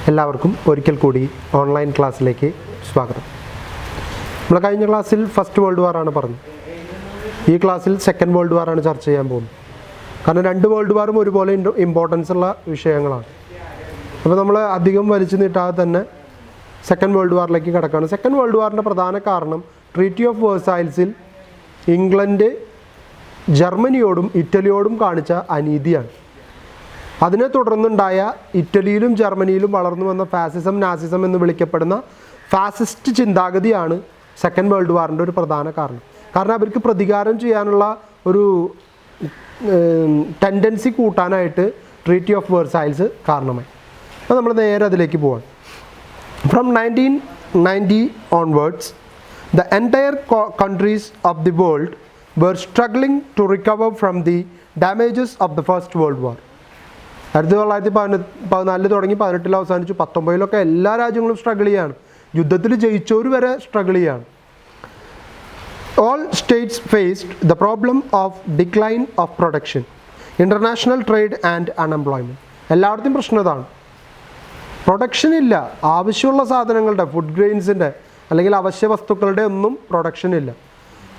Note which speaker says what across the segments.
Speaker 1: എല്ലാവർക്കും ഒരിക്കൽ കൂടി ഓൺലൈൻ ക്ലാസ്സിലേക്ക് സ്വാഗതം. നമ്മൾ കഴിഞ്ഞ ക്ലാസ്സിൽ ഫസ്റ്റ് വേൾഡ് വാറാണ് പറഞ്ഞത്. ഈ ക്ലാസ്സിൽ സെക്കൻഡ് വേൾഡ് വാറാണ് ചർച്ച ചെയ്യാൻ പോകുന്നത്. കാരണം രണ്ട് വേൾഡ് വാറും ഒരുപോലെ ഇമ്പോർട്ടൻസ് ഉള്ള വിഷയങ്ങളാണ്. അപ്പോൾ നമ്മൾ അധികം വലിച്ചു നീട്ടാതെ തന്നെ സെക്കൻഡ് വേൾഡ് വാറിലേക്ക് കിടക്കുകയാണ്. സെക്കൻഡ് വേൾഡ് വാറിൻ്റെ പ്രധാന കാരണം ട്രീറ്റി ഓഫ് വേഴ്സായിൽസിൽ ഇംഗ്ലണ്ട് ജർമ്മനിയോടും ഇറ്റലിയോടും കാണിച്ച അനീതിയാണ്. അതിനെ തുടർന്നുണ്ടായ ഇറ്റലിയിലും ജർമ്മനിയിലും വളർന്നു വന്ന ഫാസിസം, നാസിസം എന്ന് വിളിക്കപ്പെടുന്ന ഫാസിസ്റ്റ് ചിന്താഗതിയാണ് സെക്കൻഡ് വേൾഡ് വാറിൻ്റെ ഒരു പ്രധാന കാരണം. കാരണം അവർക്ക് പ്രതികാരം ചെയ്യാനുള്ള ഒരു ടെൻഡൻസി കൂട്ടാനായിട്ട് ട്രീറ്റി ഓഫ് വേഴ്സായിൽസ് കാരണമായി. അപ്പോൾ നമ്മൾ നേരെ അതിലേക്ക് പോവാം. From 1990 onwards, the entire countries of the world were struggling to recover from the damages of the First World War. 1914 തുടങ്ങി 18 അവസാനിച്ചു. 19 എല്ലാ രാജ്യങ്ങളും സ്ട്രഗിൾ ചെയ്യാണ്. യുദ്ധത്തിൽ ജയിച്ചവർ വരെ സ്ട്രഗിൾ ചെയ്യാണ്. All states faced the problem of decline of production, international trade and unemployment. എല്ലായിടത്തും പ്രശ്നം ഇതാണ്. പ്രൊഡക്ഷൻ ഇല്ല. ആവശ്യമുള്ള സാധനങ്ങളുടെ, ഫുഡ് ഗ്രെയിൻസിൻ്റെ അല്ലെങ്കിൽ അവശ്യ വസ്തുക്കളുടെ ഒന്നും പ്രൊഡക്ഷൻ ഇല്ല.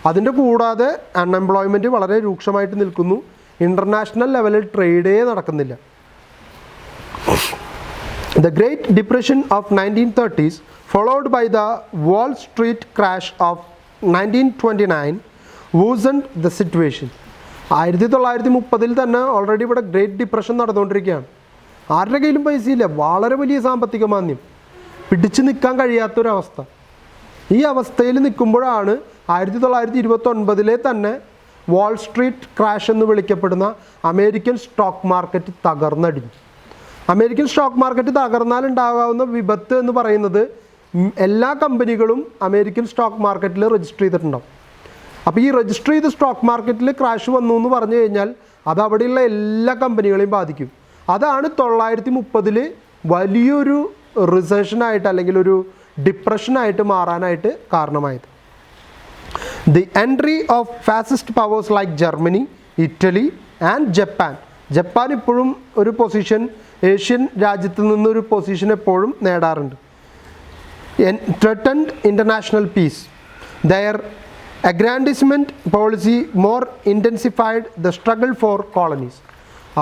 Speaker 1: അതിൻ്റെ കൂടാതെ അൺഎംപ്ലോയ്മെൻറ്റ് വളരെ രൂക്ഷമായിട്ട് നിൽക്കുന്നു. ഇൻ്റർനാഷണൽ ലെവലിൽ ട്രേഡേ നടക്കുന്നില്ല. The Great Depression of 1930s, followed by the Wall Street crash of 1929, worsened the situation. 1930 തന്നെ ഓൾറെഡി ഇവിടെ ഗ്രേറ്റ് ഡിപ്രഷൻ നടന്നുകൊണ്ടിരിക്കുകയാണ്. ആരുടെ കയ്യിലും പൈസയില്ല. വളരെ വലിയ സാമ്പത്തിക മാന്ദ്യം, പിടിച്ചു നിൽക്കാൻ കഴിയാത്തൊരവസ്ഥ. ഈ അവസ്ഥയിൽ നിൽക്കുമ്പോഴാണ് 1929 തന്നെ വാൾ സ്ട്രീറ്റ് ക്രാഷ് എന്ന് വിളിക്കപ്പെടുന്ന അമേരിക്കൻ സ്റ്റോക്ക് മാർക്കറ്റ് തകർന്നടിഞ്ഞു. അമേരിക്കൻ സ്റ്റോക്ക് മാർക്കറ്റ് തകർന്നാൽ ഉണ്ടാകാവുന്ന വിപത്ത് എന്ന് പറയുന്നത് എല്ലാ കമ്പനികളും അമേരിക്കൻ സ്റ്റോക്ക് മാർക്കറ്റിൽ രജിസ്റ്റർ ചെയ്തിട്ടുണ്ടാവും. അപ്പോൾ ഈ രജിസ്റ്റർ ചെയ്ത് സ്റ്റോക്ക് മാർക്കറ്റിൽ ക്രാഷ് വന്നു എന്ന് പറഞ്ഞു കഴിഞ്ഞാൽ അത് അവിടെയുള്ള എല്ലാ കമ്പനികളെയും ബാധിക്കും. അതാണ് 1930 വലിയൊരു റിസഷനായിട്ട് അല്ലെങ്കിൽ ഒരു ഡിപ്രഷനായിട്ട് മാറാനായിട്ട് കാരണമായത്. The entry of fascist powers like Germany, Italy and Japan. Japan ഇപ്പോഴും ഒരു പൊസിഷൻ, ഏഷ്യൻ രാജ്യത്ത് നിന്നൊരു പൊസിഷൻ എപ്പോഴും നേടാറുണ്ട്. threatened international peace. Their aggrandizement policy more intensified the struggle for colonies.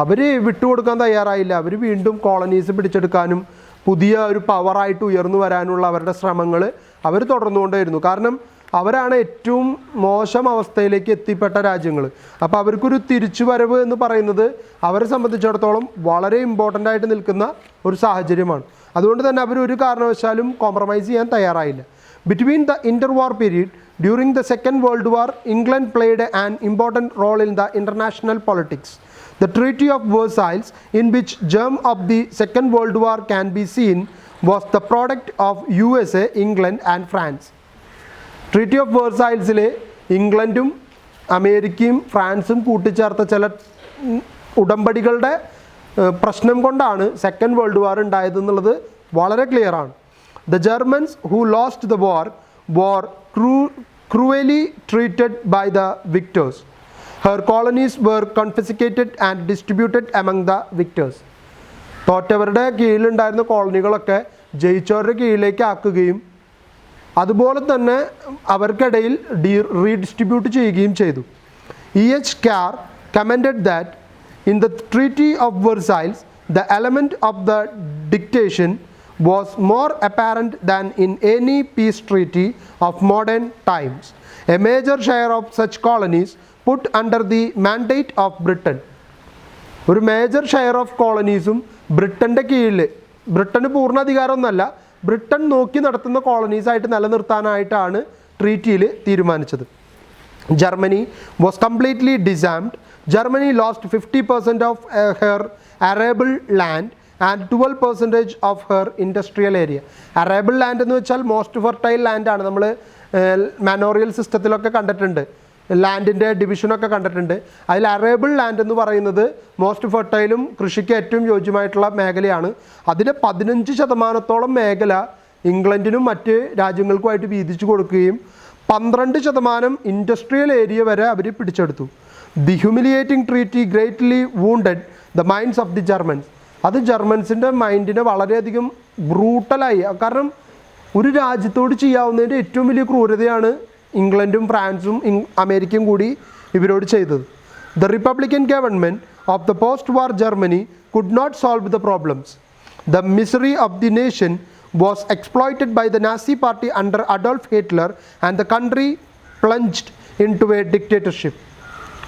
Speaker 1: അവർ വിട്ടുകൊടുക്കാൻ തയ്യാറായില്ല. അവർ വീണ്ടും കോളനീസ് പിടിച്ചെടുക്കാനും പുതിയ ഒരു പവറായിട്ട് ഉയർന്നു വരാനുള്ള അവരുടെ ശ്രമങ്ങൾ അവർ തുടർന്നുകൊണ്ടേയിരുന്നു. കാരണം അവരാണ് ഏറ്റവും മോശം അവസ്ഥയിലേക്ക് എത്തിപ്പെട്ട രാജ്യങ്ങൾ. അപ്പോൾ അവർക്കൊരു തിരിച്ചുവരവ് എന്ന് പറയുന്നത് അവരെ സംബന്ധിച്ചിടത്തോളം വളരെ ഇമ്പോർട്ടൻ്റ് ആയിട്ട് നിൽക്കുന്ന ഒരു സാഹചര്യമാണ്. അതുകൊണ്ട് തന്നെ അവർ ഒരു കാരണവശാലും കോംപ്രമൈസ് ചെയ്യാൻ തയ്യാറായില്ല. Between the interwar period during the second world war, England played an important role in the international politics. The Treaty of Versailles, in which germ of the Second World War can be seen, was the product of USA, England and France. Treaty of വേഴ്സായിൽസിൽ ഇംഗ്ലണ്ടും അമേരിക്കയും ഫ്രാൻസും കൂട്ടിച്ചേർത്ത ചില ഉടമ്പടികളുടെ പ്രശ്നം കൊണ്ടാണ് second world war ഉണ്ടായതെന്നുള്ളത് വളരെ ക്ലിയറാണ്. The Germans who lost the war were cruelly treated by the victors. Her colonies were confiscated and distributed among the victors. തോറ്റവരുടെ കീഴിലുണ്ടായിരുന്ന കോളനികളൊക്കെ ജയിച്ചവരുടെ കീഴിലേക്ക് ആക്കുകയും അതുപോലെ തന്നെ അവർക്കിടയിൽ റീഡിസ്ട്രിബ്യൂട്ട് ചെയ്യുകയും ചെയ്തു. E.H. Carr commented that in the Treaty of Versailles, the element of the dictation was more apparent than in any peace treaty of modern times. A major share of such colonies put under the mandate of Britain. ഒരു major share of കോളനീസും ബ്രിട്ടൻ്റെ കീഴിൽ, ബ്രിട്ടന് പൂർണ്ണാധികാരമൊന്നുമല്ല, Britain നോക്കി നടത്തുന്ന കോളനീസായിട്ട് നിലനിർത്താനായിട്ടാണ് ട്രീറ്റിയിൽ തീരുമാനിച്ചത്. Germany was completely disarmed. Germany lost 50% of her arable land and 12% of her industrial area. Arable land എന്ന് വെച്ചാൽ most fertile ലാൻഡാണ്. നമ്മൾ മാനോറിയൽ സിസ്റ്റത്തിലൊക്കെ കണ്ടിട്ടുണ്ട്, ലാൻഡിൻ്റെ ഡിവിഷനൊക്കെ കണ്ടിട്ടുണ്ട്. അതിൽ അറേബിൾ ലാൻഡ് എന്ന് പറയുന്നത് മോസ്റ്റ് ഫെർട്ടൈലും കൃഷിക്ക് ഏറ്റവും യോജ്യമായിട്ടുള്ള മേഖലയാണ്. അതിൽ 15% മേഖല ഇംഗ്ലണ്ടിനും മറ്റ് രാജ്യങ്ങൾക്കുമായിട്ട് വീതിച്ചു കൊടുക്കുകയും 12% ഇൻഡസ്ട്രിയൽ ഏരിയ വരെ അവർ പിടിച്ചെടുത്തു. The humiliating treaty greatly wounded the minds of the Germans. അത് ജർമൻസിൻ്റെ മൈൻഡിനെ വളരെയധികം ബ്രൂട്ടലായി. കാരണം ഒരു രാജ്യത്തോട് ചെയ്യാവുന്നതിൻ്റെ ഏറ്റവും വലിയ ക്രൂരതയാണ് ഇംഗ്ലണ്ടും ഫ്രാൻസും അമേരിക്കയും കൂടി ഇവരോട് ചെയ്തത്. The republican government of the post war Germany could not solve the problems. The misery of the nation was exploited by the Nazi party under Adolf Hitler and the country plunged into a dictatorship.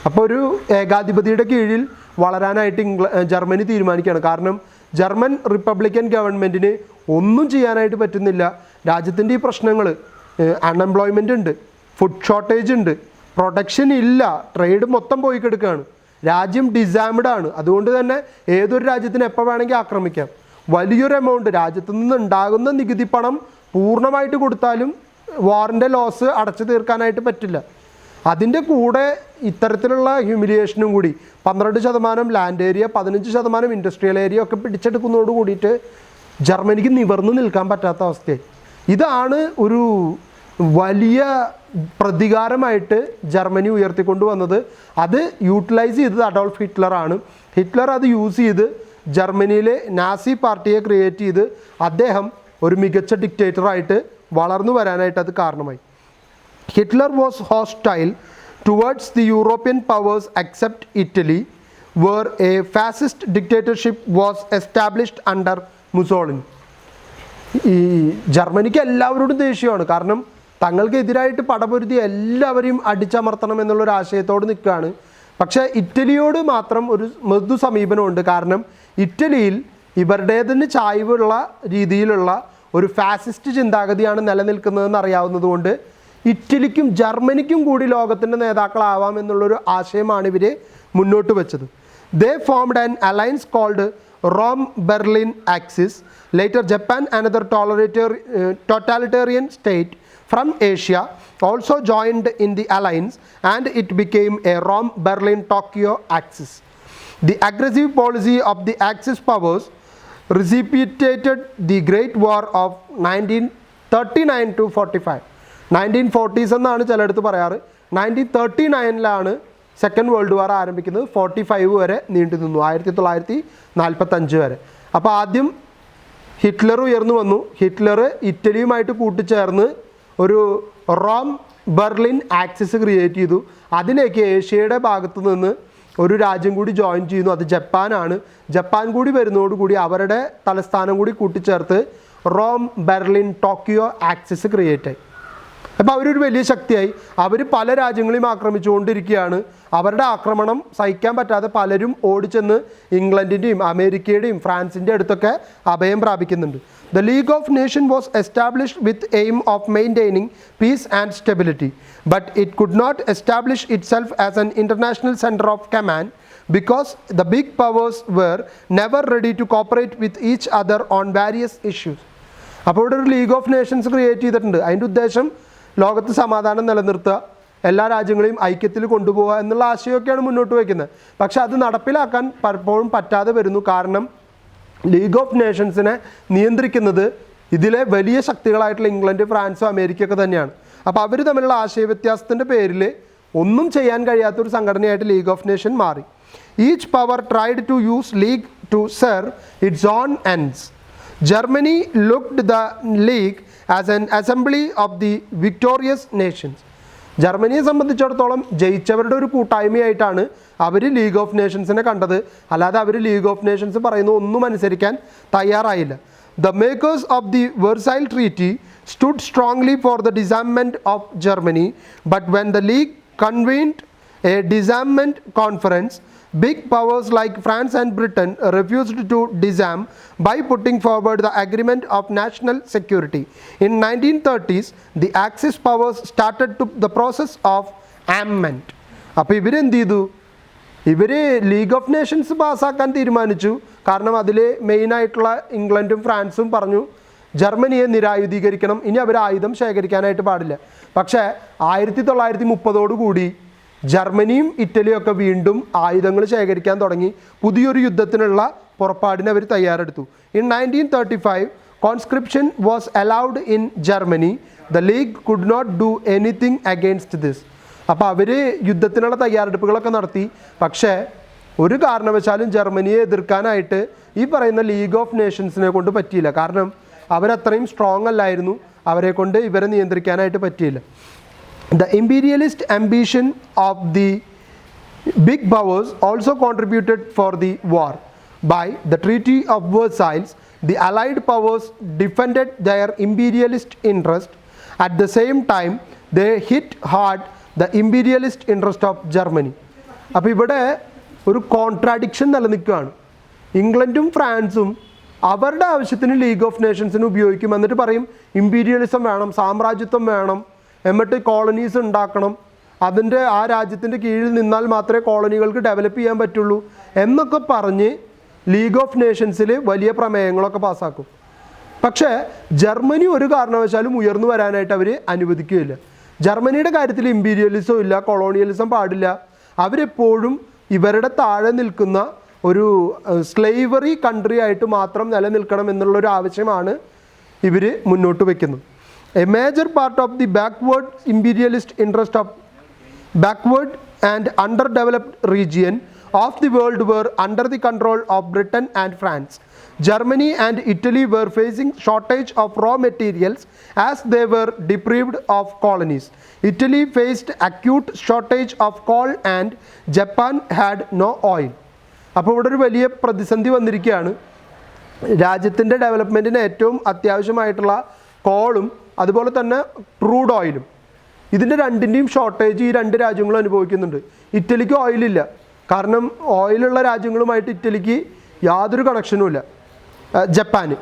Speaker 1: അപ്പോൾ ഒരു ഏകാധിപതിയുടെ കീഴിൽ വളരാനായിട്ട് Germany തീരുമാനിക്കുകയാണ്. കാരണം German Republican ഗവൺമെൻറ്റിന് ഒന്നും ചെയ്യാനായിട്ട് പറ്റുന്നില്ല. രാജ്യത്തിൻ്റെ ഈ പ്രശ്നങ്ങൾ, അൺഎംപ്ലോയ്മെൻ്റ് ഉണ്ട്, ഫുഡ് ഷോർട്ടേജ് ഉണ്ട്, പ്രൊഡക്ഷൻ ഇല്ല, ട്രേഡ് മൊത്തം പോയി കിടക്കുകയാണ്, രാജ്യം ഡിസാംഡ് ആണ്. അതുകൊണ്ട് തന്നെ ഏതൊരു രാജ്യത്തിന് എപ്പോൾ വേണമെങ്കിൽ ആക്രമിക്കാം. വലിയൊരു എമൗണ്ട് രാജ്യത്തു നിന്ന് ഉണ്ടാകുന്ന നികുതി പണം പൂർണ്ണമായിട്ട് കൊടുത്താലും വാറിൻ്റെ ലോസ് അടച്ചു തീർക്കാനായിട്ട് പറ്റില്ല. അതിൻ്റെ കൂടെ ഇത്തരത്തിലുള്ള ഹ്യൂമിലിയേഷനും കൂടി 12% ലാൻഡ് ഏരിയ, 15% ഇൻഡസ്ട്രിയൽ ഏരിയ ഒക്കെ പിടിച്ചെടുക്കുന്നതോട് കൂടിയിട്ട് ജർമ്മനിക്ക് നിവർന്നു നിൽക്കാൻ പറ്റാത്ത അവസ്ഥയായി. ഇതാണ് ഒരു വലിയ പ്രതികാരമായിട്ട് ജർമ്മനി ഉയർത്തിക്കൊണ്ടുവന്നത്. അത് യൂട്ടിലൈസ് ചെയ്തത് അഡോൾഫ് ഹിറ്റ്ലറാണ്. ഹിറ്റ്ലർ അത് യൂസ് ചെയ്ത് ജർമ്മനിയിലെ നാസി പാർട്ടിയെ ക്രിയേറ്റ് ചെയ്ത് അദ്ദേഹം ഒരു മികച്ച ഡിക്റ്റേറ്ററായിട്ട് വളർന്നു വരാനായിട്ട് അത് കാരണമായി. Hitler was hostile towards the European powers except Italy where a fascist dictatorship was established under Mussolini. ഈ ജർമ്മനിക്ക് എല്ലാവരോടും ദേഷ്യമാണ്. കാരണം തങ്ങൾക്കെതിരായിട്ട് പടപൊരുതി എല്ലാവരെയും അടിച്ചമർത്തണം എന്നുള്ളൊരു ആശയത്തോട് നിൽക്കുകയാണ്. പക്ഷേ ഇറ്റലിയോട് മാത്രം ഒരു മൃദു സമീപനമുണ്ട്. കാരണം ഇറ്റലിയിൽ ഇവരുടേതിന് ചായ്വുള്ള രീതിയിലുള്ള ഒരു ഫാസിസ്റ്റ് ചിന്താഗതിയാണ് നിലനിൽക്കുന്നതെന്ന് അറിയാവുന്നതുകൊണ്ട് ഇറ്റലിക്കും ജർമ്മനിക്കും കൂടി ലോകത്തിൻ്റെ നേതാക്കളാവാം എന്നുള്ളൊരു ആശയമാണ് ഇവർ മുന്നോട്ട് വെച്ചത്. They formed an alliance called Rome Berlin axis. Later Japan, another totalitarian state from Asia, also joined in the alliance and it became a Rome-Berlin-Tokyo axis. The aggressive policy of the Axis powers precipitated the Great War of 1939 to 45. 1940s എന്നാണ് ചിലയിടത്ത് പറയാറ്. 1939 second world war ആരംഭിക്കുന്നത്. 45 വരെ നീണ്ടു നിന്നു, 1945 വരെ. അപ്പോൾ ആദ്യം ഹിറ്റ്ലർ ഉയർന്നു വന്നു. ഹിറ്റ്ലർ ഇറ്റലിയുമായിട്ട് കൂട്ടിച്ചേർന്ന് ഒരു റോം ബെർലിൻ ആക്സിസ് ക്രിയേറ്റ് ചെയ്തു. അതിലേക്ക് ഏഷ്യയുടെ ഭാഗത്തു നിന്ന് ഒരു രാജ്യം കൂടി ജോയിൻ ചെയ്യുന്നു. അത് ജപ്പാനാണ്. ജപ്പാൻ കൂടി വരുന്നതോടുകൂടി അവരുടെ തലസ്ഥാനം കൂടി കൂട്ടിച്ചേർത്ത് Rome Berlin Tokyo axis create ആയി. അപ്പോൾ അവരൊരു വലിയ ശക്തിയായി. അവർ പല രാജ്യങ്ങളെയും ആക്രമിച്ചുകൊണ്ടിരിക്കുകയാണ്. അവരുടെ ആക്രമണം സഹിക്കാൻ പറ്റാതെ പലരും ഓടിച്ചെന്ന് ഇംഗ്ലണ്ടിൻ്റെയും അമേരിക്കയുടെയും ഫ്രാൻസിൻ്റെ അടുത്തൊക്കെ അഭയം പ്രാപിക്കുന്നുണ്ട്. The League of Nations was established with aim of maintaining peace and stability, but it could not establish itself as an international center of command because the big powers were never ready to cooperate with each other on various issues. അപ്പോൾ ഇവിടെ ഒരു league of Nations create ചെയ്തിട്ടുണ്ട്. അതിൻ്റെ ഉദ്ദേശം ലോകത്ത് സമാധാനം നിലനിർത്തുക, എല്ലാ രാജ്യങ്ങളെയും ഐക്യത്തിൽ കൊണ്ടുപോകുക എന്നുള്ള ആശയമൊക്കെയാണ് മുന്നോട്ട് വയ്ക്കുന്നത്. പക്ഷെ അത് നടപ്പിലാക്കാൻ പലപ്പോഴും പറ്റാതെ വരുന്നു. കാരണം ലീഗ് ഓഫ് നേഷൻസിനെ നിയന്ത്രിക്കുന്നത് ഇതിലെ വലിയ ശക്തികളായിട്ടുള്ള ഇംഗ്ലണ്ട്, ഫ്രാൻസും അമേരിക്കയൊക്കെ തന്നെയാണ്. അപ്പോൾ അവർ തമ്മിലുള്ള ആശയവ്യത്യാസത്തിൻ്റെ പേരിൽ ഒന്നും ചെയ്യാൻ കഴിയാത്തൊരു സംഘടനയായിട്ട് ലീഗ് ഓഫ് നേഷൻ മാറി. Each power tried to use league to serve its own ends. Germany looked the league as an assembly of the victorious nations. ജർമ്മനിയെ സംബന്ധിച്ചിടത്തോളം ജയിച്ചവരുടെ ഒരു കൂട്ടായ്മയായിട്ടാണ് അവർ ലീഗ് ഓഫ് നേഷൻസിനെ കണ്ടത്. അല്ലാതെ അവർ ലീഗ് ഓഫ് നേഷൻസ് പറയുന്ന ഒന്നും അനുസരിക്കാൻ തയ്യാറായില്ല. The makers of the Versailles treaty stood strongly for the disarmament of Germany, but when the league convened a disarmament conference, big powers like France and Britain refused to disarm by putting forward the agreement of national security. In 1930s, the Axis powers started to the process of armament. അപ്പോൾ ഇവരെന്ത് ചെയ്തു? ഇവർ league of Nations പാസ്സാക്കാൻ തീരുമാനിച്ചു. കാരണം അതിൽ മെയിനായിട്ടുള്ള ഇംഗ്ലണ്ടും ഫ്രാൻസും പറഞ്ഞു ജർമ്മനിയെ നിരായുധീകരിക്കണം, ഇനി അവർ ആയുധം ശേഖരിക്കാനായിട്ട് പാടില്ല. പക്ഷേ 1930 ജർമ്മനിയും ഇറ്റലിയും ഒക്കെ വീണ്ടും ആയുധങ്ങൾ ശേഖരിക്കാൻ തുടങ്ങി. പുതിയൊരു യുദ്ധത്തിനുള്ള പുറപ്പാടിന് അവർ തയ്യാറെടുത്തു. In 1935 conscription was allowed in Germany. The league could not do anything against this. അപ്പോൾ അവർ യുദ്ധത്തിനുള്ള തയ്യാറെടുപ്പുകളൊക്കെ നടത്തി. പക്ഷേ ഒരു കാരണവശാലും ജർമ്മനിയെ എതിർക്കാനായിട്ട് ഈ പറയുന്ന ലീഗ് ഓഫ് നേഷൻസിനെ കൊണ്ട് പറ്റിയില്ല. കാരണം അവരത്രയും സ്ട്രോങ് അല്ലായിരുന്നു, അവരെ കൊണ്ട് ഇവരെ നിയന്ത്രിക്കാനായിട്ട് പറ്റിയില്ല. The imperialist ambition of the big powers also contributed for the war. By the Treaty of Versailles, the Allied powers defended their imperialist interest. At the same time, they hit hard the imperialist interest of Germany. അപ്പോൾ ഇവിടെ ഒരു contradiction നിലനിൽക്കുകയാണ്. ഇംഗ്ലണ്ടും ഫ്രാൻസും അവരുടെ ആവശ്യത്തിന് league of നേഷൻസിന് ഉപയോഗിക്കും, എന്നിട്ട് പറയും ഇമ്പീരിയലിസം വേണം, സാമ്രാജ്യത്വം വേണം, എന്നിട്ട് കോളനീസ് ഉണ്ടാക്കണം, അതിൻ്റെ ആ രാജ്യത്തിൻ്റെ കീഴിൽ നിന്നാൽ മാത്രമേ കോളനികൾക്ക് ഡെവലപ്പ് ചെയ്യാൻ പറ്റുള്ളൂ എന്നൊക്കെ പറഞ്ഞ് ലീഗ് ഓഫ് നേഷൻസിൽ വലിയ പ്രമേയങ്ങളൊക്കെ പാസ്സാക്കും. പക്ഷേ ജർമ്മനി ഒരു കാരണവശാലും ഉയർന്നു വരാനായിട്ട് അവർ അനുവദിക്കുകയില്ല. ജർമ്മനിയുടെ കാര്യത്തിൽ ഇമ്പീരിയലിസം ഇല്ല, കൊളോണിയലിസം പാടില്ല. അവരെപ്പോഴും ഇവരുടെ താഴെ നിൽക്കുന്ന ഒരു സ്ലേവറി കൺട്രി ആയിട്ട് മാത്രം നിലനിൽക്കണം എന്നുള്ളൊരു ആവശ്യമാണ് ഇവർ മുന്നോട്ട് വയ്ക്കുന്നത്. A major part of the backward imperialist interest of backward and underdeveloped region of the world were under the control of Britain and France. Germany and Italy were facing shortage of raw materials as they were deprived of colonies. Italy faced acute shortage of coal and Japan had no oil. അപ്പോൾ ഇവിടെ ഒരു വലിയ പ്രതിസന്ധി വന്നിരിക്കുകയാണ്. രാജ്യത്തിൻ്റെ ഡെവലപ്മെൻറ്റിന് ഏറ്റവും അത്യാവശ്യമായിട്ടുള്ള കോളും അതുപോലെ തന്നെ ക്രൂഡ് ഓയിലും, ഇതിൻ്റെ രണ്ടിൻ്റെയും ഷോർട്ടേജ് ഈ രണ്ട് രാജ്യങ്ങളും അനുഭവിക്കുന്നുണ്ട്. ഇറ്റലിക്ക് ഓയിലില്ല, കാരണം ഓയിലുള്ള രാജ്യങ്ങളുമായിട്ട് ഇറ്റലിക്ക് യാതൊരു കണക്ഷനും ഇല്ല, ജപ്പാന്.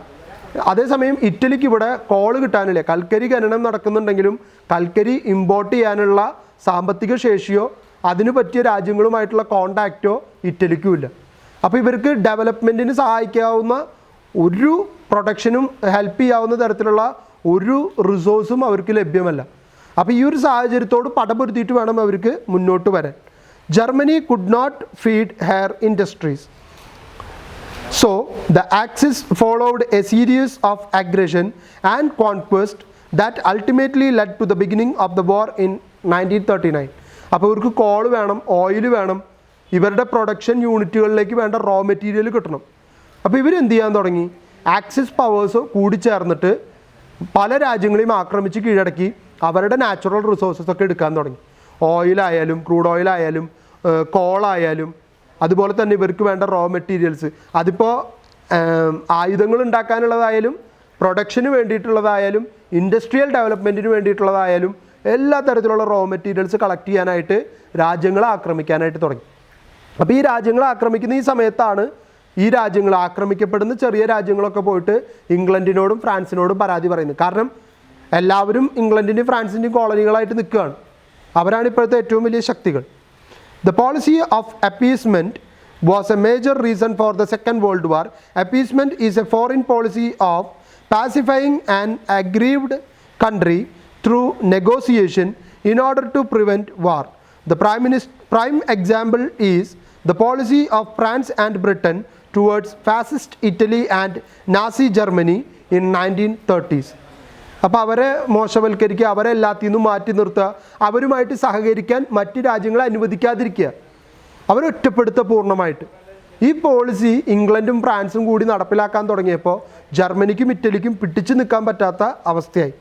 Speaker 1: അതേസമയം ഇറ്റലിക്ക് ഇവിടെ കോള് കിട്ടാനില്ല. കൽക്കരി ഖനനം നടക്കുന്നുണ്ടെങ്കിലും കൽക്കരി ഇമ്പോർട്ട് ചെയ്യാനുള്ള സാമ്പത്തിക ശേഷിയോ അതിനു പറ്റിയ രാജ്യങ്ങളുമായിട്ടുള്ള കോണ്ടാക്റ്റോ ഇറ്റലിക്കും ഇല്ല. അപ്പോൾ ഇവർക്ക് ഡെവലപ്മെൻറ്റിന് സഹായിക്കാവുന്ന ഒരു പ്രൊഡക്ഷനും ഹെൽപ്പ് ചെയ്യാവുന്ന തരത്തിലുള്ള ഒരു റിസോഴ്സും അവർക്ക് ലഭ്യമല്ല. അപ്പോൾ ഈ ഒരു സാഹചര്യത്തോട് പടപൊരുത്തിയിട്ട് വേണം അവർക്ക് മുന്നോട്ട് വരാൻ. Germany could not feed her industries. So the Axis followed a series of aggression and conquest that ultimately led to the beginning of the war in 1939. അപ്പോൾ ഇവർക്ക് കോൾ വേണം, ഓയിൽ വേണം, ഇവരുടെ പ്രൊഡക്ഷൻ യൂണിറ്റുകളിലേക്ക് വേണ്ട റോ മെറ്റീരിയൽ കിട്ടണം. അപ്പോൾ ഇവരെന്ത് ചെയ്യാൻ തുടങ്ങി? ആക്സിസ് പവേഴ്സ് കൂടിച്ചേർന്നിട്ട് പല രാജ്യങ്ങളെയും ആക്രമിച്ച് കീഴടക്കി അവരുടെ നാച്ചുറൽ റിസോഴ്സസ് ഒക്കെ എടുക്കാൻ തുടങ്ങി. ഓയിലായാലും ക്രൂഡ് ഓയിലായാലും കോളായാലും അതുപോലെ തന്നെ ഇവർക്ക് വേണ്ട റോ മെറ്റീരിയൽസ്, അതിപ്പോൾ ആയുധങ്ങൾ ഉണ്ടാക്കാനുള്ളതായാലും പ്രൊഡക്ഷന് വേണ്ടിയിട്ടുള്ളതായാലും ഇൻഡസ്ട്രിയൽ ഡെവലപ്മെൻറ്റിന് വേണ്ടിയിട്ടുള്ളതായാലും എല്ലാ തരത്തിലുള്ള റോ മെറ്റീരിയൽസ് കളക്ട് ചെയ്യാനായിട്ട് രാജ്യങ്ങളെ ആക്രമിക്കാനായിട്ട് തുടങ്ങി. അപ്പോൾ ഈ രാജ്യങ്ങളെ ആക്രമിക്കുന്ന ഈ സമയത്താണ് ഈ രാജ്യങ്ങൾ ആക്രമിക്കപ്പെടുന്ന ചെറിയ രാജ്യങ്ങളൊക്കെ പോയിട്ട് ഇംഗ്ലണ്ടിനോടും ഫ്രാൻസിനോടും പരാതി പറയുന്നത്. കാരണം എല്ലാവരും ഇംഗ്ലണ്ടിൻ്റെയും ഫ്രാൻസിൻ്റെയും കോളനികളായിട്ട് നിൽക്കുകയാണ്. അവരാണ് ഇപ്പോഴത്തെ ഏറ്റവും വലിയ ശക്തികൾ. The policy of appeasement was a major reason for the Second World War. Appeasement is a foreign policy of pacifying an aggrieved country through negotiation in order to prevent war. The prime example is the policy of France and Britain towards fascist Italy and Nazi Germany in 1930s. അപ്പോൾ അവരെ മോശവൽക്കരിക്കുക, അവരെ എല്ലാത്തിൽ നിന്നും മാറ്റി നിർത്തുക, അവരുമായിട്ട് സഹകരിക്കാൻ മറ്റ് രാജ്യങ്ങളെ അനുവദിക്കാതിരിക്കുക, അവരെ ഒറ്റപ്പെടുത്തുക പൂർണ്ണമായിട്ട്. ഈ പോളിസി ഇംഗ്ലണ്ടും ഫ്രാൻസും കൂടി നടപ്പിലാക്കാൻ തുടങ്ങിയപ്പോൾ ജർമ്മനിക്കും ഇറ്റലിക്കും പിടിച്ചു നിൽക്കാൻ പറ്റാത്ത അവസ്ഥയായി.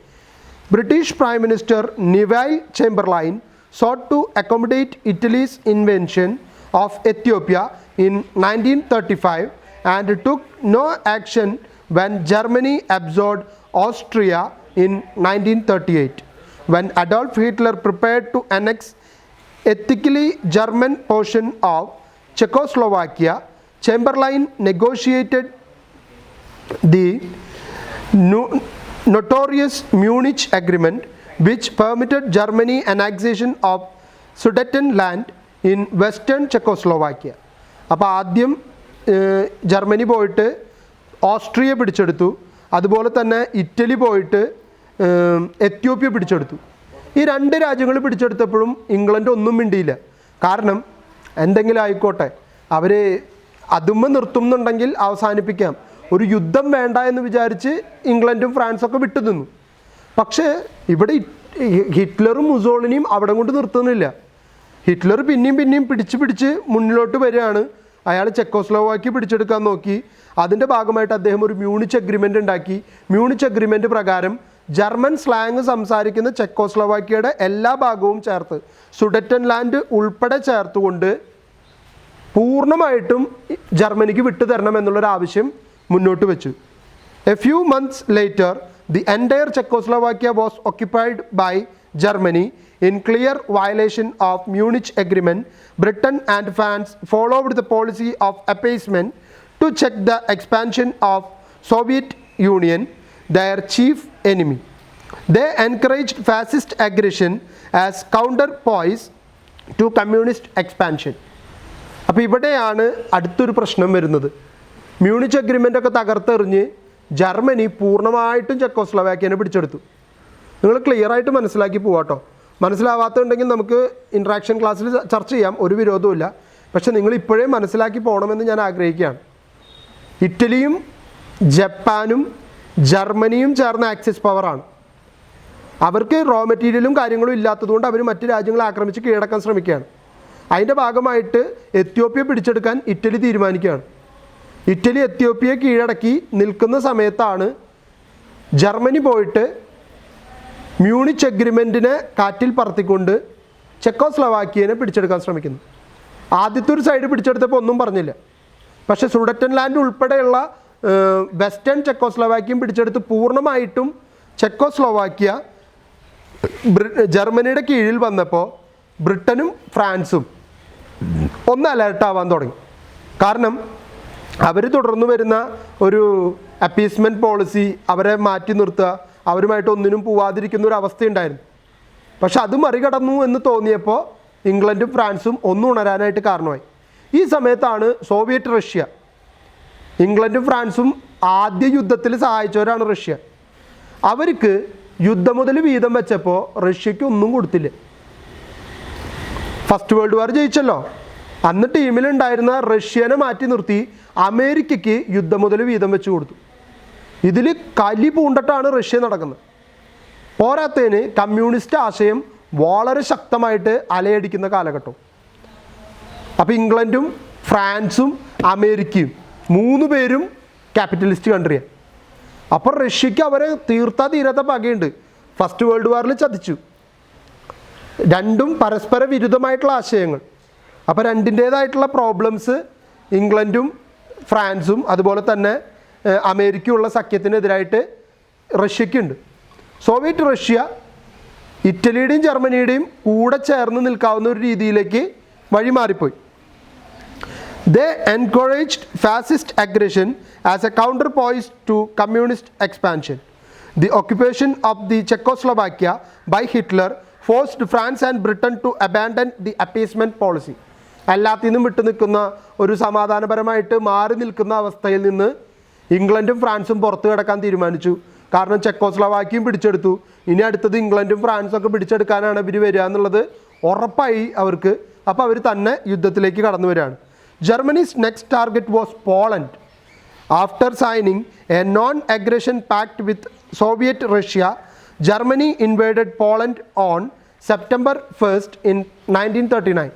Speaker 1: British prime minister Neville Chamberlain sought to accommodate Italy's invasion of Ethiopia in 1935 and took no action when Germany absorbed Austria in 1938. When Adolf Hitler prepared to annex ethnically German portion of Czechoslovakia, Chamberlain negotiated the notorious Munich Agreement, which permitted Germany annexation of Sudetenland in western Czechoslovakia. അപ്പോൾ ആദ്യം Germany പോയിട്ട് Austria പിടിച്ചെടുത്തു, അതുപോലെ തന്നെ Italy പോയിട്ട് Ethiopia പിടിച്ചെടുത്തു. ഈ രണ്ട് രാജ്യങ്ങൾ പിടിച്ചെടുത്തപ്പോഴും ഇംഗ്ലണ്ട് ഒന്നും മിണ്ടിയില്ല. കാരണം എന്തെങ്കിലും ആയിക്കോട്ടെ, അവർ അതുമ്മ നിർത്തുന്നുണ്ടെങ്കിൽ അവസാനിപ്പിക്കാം, ഒരു യുദ്ധം വേണ്ട എന്ന് വിചാരിച്ച് ഇംഗ്ലണ്ടും ഫ്രാൻസൊക്കെ വിട്ടു നിന്നു. പക്ഷേ ഇവിടെ ഹിറ്റ്ലറും മുസോളിനിയും അവിടെ കൊണ്ട് നിർത്തുന്നില്ല. ഹിറ്റ്ലർ പിന്നെയും പിടിച്ച് മുന്നിലോട്ട് വരികയാണ്. അയാൾ ചെക്കോസ്ലോവാക്യ പിടിച്ചെടുക്കാൻ നോക്കി. അതിൻ്റെ ഭാഗമായിട്ട് അദ്ദേഹം ഒരു മ്യൂണിച്ച് അഗ്രിമെൻ്റ് ഉണ്ടാക്കി. മ്യൂണിച്ച് അഗ്രിമെൻ്റ് പ്രകാരം ജർമ്മൻ സ്ലാങ് സംസാരിക്കുന്ന ചെക്കോസ്ലോവാക്യയുടെ എല്ലാ ഭാഗവും ചേർത്ത് സുഡറ്റൻലാൻഡ് ഉൾപ്പെടെ ചേർത്തുകൊണ്ട് പൂർണ്ണമായിട്ടും ജർമ്മനിക്ക് വിട്ടുതരണം എന്നുള്ളൊരു ആവശ്യം മുന്നോട്ട് വെച്ചു. A few months later the entire Czechoslovakia was occupied by Germany in clear violation of Munich Agreement. Britain and France followed the policy of appeasement to check the expansion of Soviet Union, their chief enemy. They encouraged fascist aggression as counterpoise to communist expansion. അപ്പോൾ ഇവിടെയാണ് അടുത്തൊരു പ്രശ്നം വരുന്നത്. Munich agreement ഒക്കെ തകർത്തെറിഞ്ഞ് Germany പൂർണ്ണമായിട്ടും ചെക്കോസ്ലോവാക്യനെ പിടിച്ചെടുത്തു. നിങ്ങൾ clear ആയിട്ട് മനസ്സിലാക്കി പോവാട്ടോ. മനസ്സിലാവാത്തുണ്ടെങ്കിൽ നമുക്ക് ഇൻട്രാക്ഷൻ ക്ലാസ്സിൽ ചർച്ച ചെയ്യാം, ഒരു വിരോധവുമില്ല. പക്ഷെ നിങ്ങൾ ഇപ്പോഴേ മനസ്സിലാക്കി പോകണമെന്ന് ഞാൻ ആഗ്രഹിക്കുകയാണ്. ഇറ്റലിയും ജപ്പാനും ജർമ്മനിയും ചേർന്ന ആക്സിസ് പവറാണ്. അവർക്ക് റോ മെറ്റീരിയലും കാര്യങ്ങളും ഇല്ലാത്തതുകൊണ്ട് അവർ മറ്റ് രാജ്യങ്ങളെ ആക്രമിച്ച് കീഴടക്കാൻ ശ്രമിക്കുകയാണ്. അതിൻ്റെ ഭാഗമായിട്ട് എത്യോപ്യ പിടിച്ചെടുക്കാൻ ഇറ്റലി തീരുമാനിക്കുകയാണ്. ഇറ്റലി എത്യോപ്യയെ കീഴടക്കി നിൽക്കുന്ന സമയത്താണ് ജർമ്മനി പോയിട്ട് മ്യൂണിച്ച് അഗ്രിമെൻറ്റിനെ കാറ്റിൽ പറത്തിക്കൊണ്ട് ചെക്കോസ്ലോവാക്യനെ പിടിച്ചെടുക്കാൻ ശ്രമിക്കുന്നു. ആദ്യത്തെ ഒരു സൈഡ് പിടിച്ചെടുത്തപ്പോൾ ഒന്നും പറഞ്ഞില്ല. പക്ഷേ സുഡറ്റൻലാൻഡ് ഉൾപ്പെടെയുള്ള വെസ്റ്റേൺ ചെക്കോസ്ലോവാക്യയും പിടിച്ചെടുത്ത് പൂർണ്ണമായിട്ടും ചെക്കോസ്ലോവാക്യ ജർമ്മനിയുടെ കീഴിൽ വന്നപ്പോൾ ബ്രിട്ടനും ഫ്രാൻസും ഒന്ന് അലേർട്ടാവാൻ തുടങ്ങി. കാരണം അവർ തുടർന്നു വരുന്ന ഒരു അപ്പീസ്മെൻറ്റ് പോളിസി, അവരെ മാറ്റി നിർത്തുക, അവരുമായിട്ട് ഒന്നിനും പോവാതിരിക്കുന്ന ഒരു അവസ്ഥയുണ്ടായിരുന്നു. പക്ഷെ അത് മറികടന്നു എന്ന് തോന്നിയപ്പോൾ ഇംഗ്ലണ്ടും ഫ്രാൻസും ഒന്നും ഉണരാനായിട്ട് കാരണമായി. ഈ സമയത്താണ് സോവിയറ്റ് റഷ്യ, ഇംഗ്ലണ്ടും ഫ്രാൻസും ആദ്യ യുദ്ധത്തിൽ സഹായിച്ചവരാണ് റഷ്യ. അവർക്ക് യുദ്ധമുതൽ വീതം വെച്ചപ്പോൾ റഷ്യക്ക് ഒന്നും കൊടുത്തില്ല. ഫസ്റ്റ് വേൾഡ് വാർ ജയിച്ചല്ലോ, അന്ന് ടീമിലുണ്ടായിരുന്ന റഷ്യനെ മാറ്റി നിർത്തി അമേരിക്കയ്ക്ക് യുദ്ധമുതൽ വീതം വെച്ച് കൊടുത്തു. ഇതിൽ കലി പൂണ്ടിട്ടാണ് റഷ്യ നടക്കുന്നത്. പോരാത്തതിന് കമ്മ്യൂണിസ്റ്റ് ആശയം വളരെ ശക്തമായിട്ട് അലയടിക്കുന്ന കാലഘട്ടം. അപ്പോൾ ഇംഗ്ലണ്ടും ഫ്രാൻസും അമേരിക്കയും 3 പേരും ക്യാപിറ്റലിസ്റ്റ് കൺട്രിയാണ്. അപ്പോൾ റഷ്യക്ക് അവരെ തീരാത്ത പകയുണ്ട്. ഫസ്റ്റ് വേൾഡ് വാറിൽ ചതിച്ചു. രണ്ടും പരസ്പര വിരുദ്ധമായിട്ടുള്ള ആശയങ്ങൾ. അപ്പോൾ രണ്ടിൻ്റേതായിട്ടുള്ള പ്രോബ്ലംസ് ഇംഗ്ലണ്ടും ഫ്രാൻസും അതുപോലെ തന്നെ അമേരിക്കയുള്ള സഖ്യത്തിനെതിരായിട്ട് റഷ്യക്കുണ്ട്. സോവിയറ്റ് റഷ്യ ഇറ്റലിയുടെയും ജർമ്മനിയുടെയും കൂടെ ചേർന്ന് നിൽക്കാവുന്ന ഒരു രീതിയിലേക്ക് വഴിമാറിപ്പോയി. They encouraged fascist aggression as a counterpoise to communist expansion. The occupation of the Czechoslovakia by Hitler forced France and Britain to abandon the appeasement policy. എല്ലാത്തിൽ നിന്നും വിട്ടു നിൽക്കുന്ന ഒരു സമാധാനപരമായിട്ട് മാറി നിൽക്കുന്ന അവസ്ഥയിൽ നിന്ന് ഇംഗ്ലണ്ടും ഫ്രാൻസും പുറത്തു കിടക്കാൻ തീരുമാനിച്ചു. കാരണം ചെക്കോസ്ലോവാക്യയും പിടിച്ചെടുത്തു. ഇനി അടുത്തത് ഇംഗ്ലണ്ടും ഫ്രാൻസും ഒക്കെ പിടിച്ചെടുക്കാനാണ് ഇവർ വരിക എന്നുള്ളത് ഉറപ്പായി അവർക്ക്. അപ്പോൾ അവർ തന്നെ യുദ്ധത്തിലേക്ക് കടന്നു വരികയാണ്. Germany's next target was Poland. After signing a non-aggression pact with Soviet Russia, Germany invaded Poland on September 1st in 1939.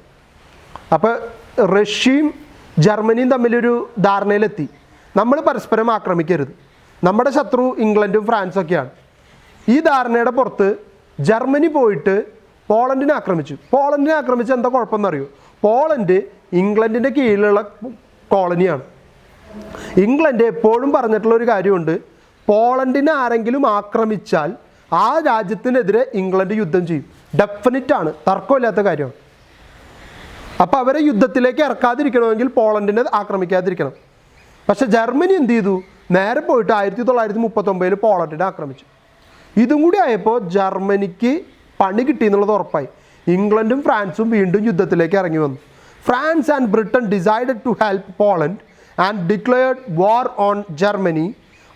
Speaker 1: അപ്പോൾ റഷ്യയും ജർമ്മനിയും തമ്മിലൊരു ധാരണയിലെത്തി. നമ്മൾ പരസ്പരം ആക്രമിക്കരുത്, നമ്മുടെ ശത്രു ഇംഗ്ലണ്ടും ഫ്രാൻസൊക്കെയാണ്. ഈ ധാരണയുടെ പുറത്ത് ജർമ്മനി പോയിട്ട് പോളണ്ടിനെ ആക്രമിച്ചു. പോളണ്ടിനെ ആക്രമിച്ച് എന്താ കുഴപ്പമെന്നറിയോ? പോളണ്ട് ഇംഗ്ലണ്ടിൻ്റെ കീഴിലുള്ള കോളനിയാണ്. ഇംഗ്ലണ്ട് എപ്പോഴും പറഞ്ഞിട്ടുള്ള ഒരു കാര്യമുണ്ട്, പോളണ്ടിനെ ആരെങ്കിലും ആക്രമിച്ചാൽ ആ രാജ്യത്തിനെതിരെ ഇംഗ്ലണ്ട് യുദ്ധം ചെയ്യും. ഡെഫിനിറ്റാണ്, തർക്കമില്ലാത്ത കാര്യമാണ്. അപ്പോൾ അവരെ യുദ്ധത്തിലേക്ക് ഇറക്കാതിരിക്കണമെങ്കിൽ പോളണ്ടിനെ ആക്രമിക്കാതിരിക്കണം. പക്ഷെ ജർമ്മനി എന്ത് ചെയ്തു? നേരെ പോയിട്ട് 1939 പോളണ്ടിനെ ആക്രമിച്ചു. ഇതും കൂടി ആയപ്പോൾ ജർമ്മനിക്ക് പണി കിട്ടി എന്നുള്ളത് ഉറപ്പായി. ഇംഗ്ലണ്ടും ഫ്രാൻസും വീണ്ടും യുദ്ധത്തിലേക്ക് ഇറങ്ങി വന്നു. France and Britain decided to help Poland and declared war on Germany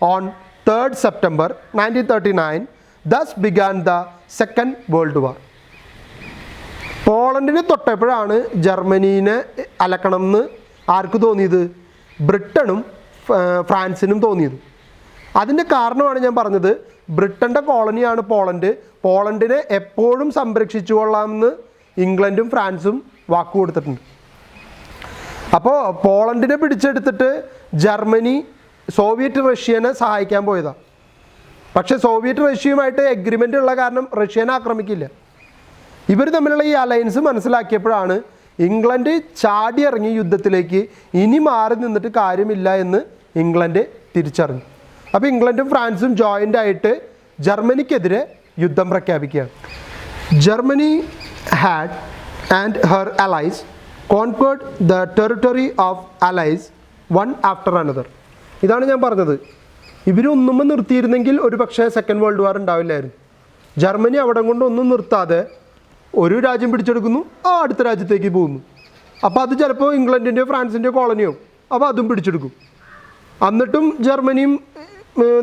Speaker 1: on 3rd September 1939. Thus began the Second World War. പോളണ്ടിനെ തൊട്ടപ്പോഴാണ് ജർമ്മനീനെ അലക്കണം എന്ന് ആർക്ക് തോന്നിയത്? ബ്രിട്ടനും ഫ്രാൻസിനും തോന്നിയത്. അതിൻ്റെ കാരണമാണ് ഞാൻ പറഞ്ഞത്. ബ്രിട്ടൻ്റെ കോളനിയാണ് പോളണ്ട്. പോളണ്ടിനെ എപ്പോഴും സംരക്ഷിച്ചു കൊള്ളാമെന്ന് ഇംഗ്ലണ്ടും ഫ്രാൻസും വാക്ക് കൊടുത്തിട്ടുണ്ട്. അപ്പോൾ പോളണ്ടിനെ പിടിച്ചെടുത്തിട്ട് ജർമ്മനി സോവിയറ്റ് റഷ്യനെ സഹായിക്കാൻ പോയതാണ്. പക്ഷേ സോവിയറ്റ് റഷ്യയുമായിട്ട് എഗ്രിമെൻ്റ് ഉള്ള കാരണം റഷ്യനെ ആക്രമിക്കില്ല. ഇവർ തമ്മിലുള്ള ഈ അലയൻസ് മനസ്സിലാക്കിയപ്പോഴാണ് ഇംഗ്ലണ്ട് ചാടി ഇറങ്ങി യുദ്ധത്തിലേക്ക്. ഇനി മാറി നിന്നിട്ട് കാര്യമില്ല എന്ന് ഇംഗ്ലണ്ട് തിരിച്ചറിഞ്ഞു. അപ്പോൾ ഇംഗ്ലണ്ടും ഫ്രാൻസും ജോയിൻ്റ് ആയിട്ട് ജർമ്മനിക്കെതിരെ യുദ്ധം പ്രഖ്യാപിക്കുകയാണ്. Germany had and her allies conquered the territory of allies one after another. ഇതാണ് ഞാൻ പറഞ്ഞത്. ഇവരൊന്നും നിർത്തിയിരുന്നെങ്കിൽ ഒരു പക്ഷേ സെക്കൻഡ് വേൾഡ് വാർ ഉണ്ടാവില്ലായിരുന്നു. ജർമ്മനി അവിടെ കൊണ്ടൊന്നും നിർത്താതെ ഒരു രാജ്യം പിടിച്ചെടുക്കുന്നു, അടുത്ത രാജ്യത്തേക്ക് പോകുന്നു. അപ്പോൾ അത് ചിലപ്പോൾ ഇംഗ്ലണ്ടിൻ്റെയോ ഫ്രാൻസിൻ്റെയോ കോളനിയോ, അപ്പോൾ അതും പിടിച്ചെടുക്കും. എന്നിട്ടും ജർമ്മനിയും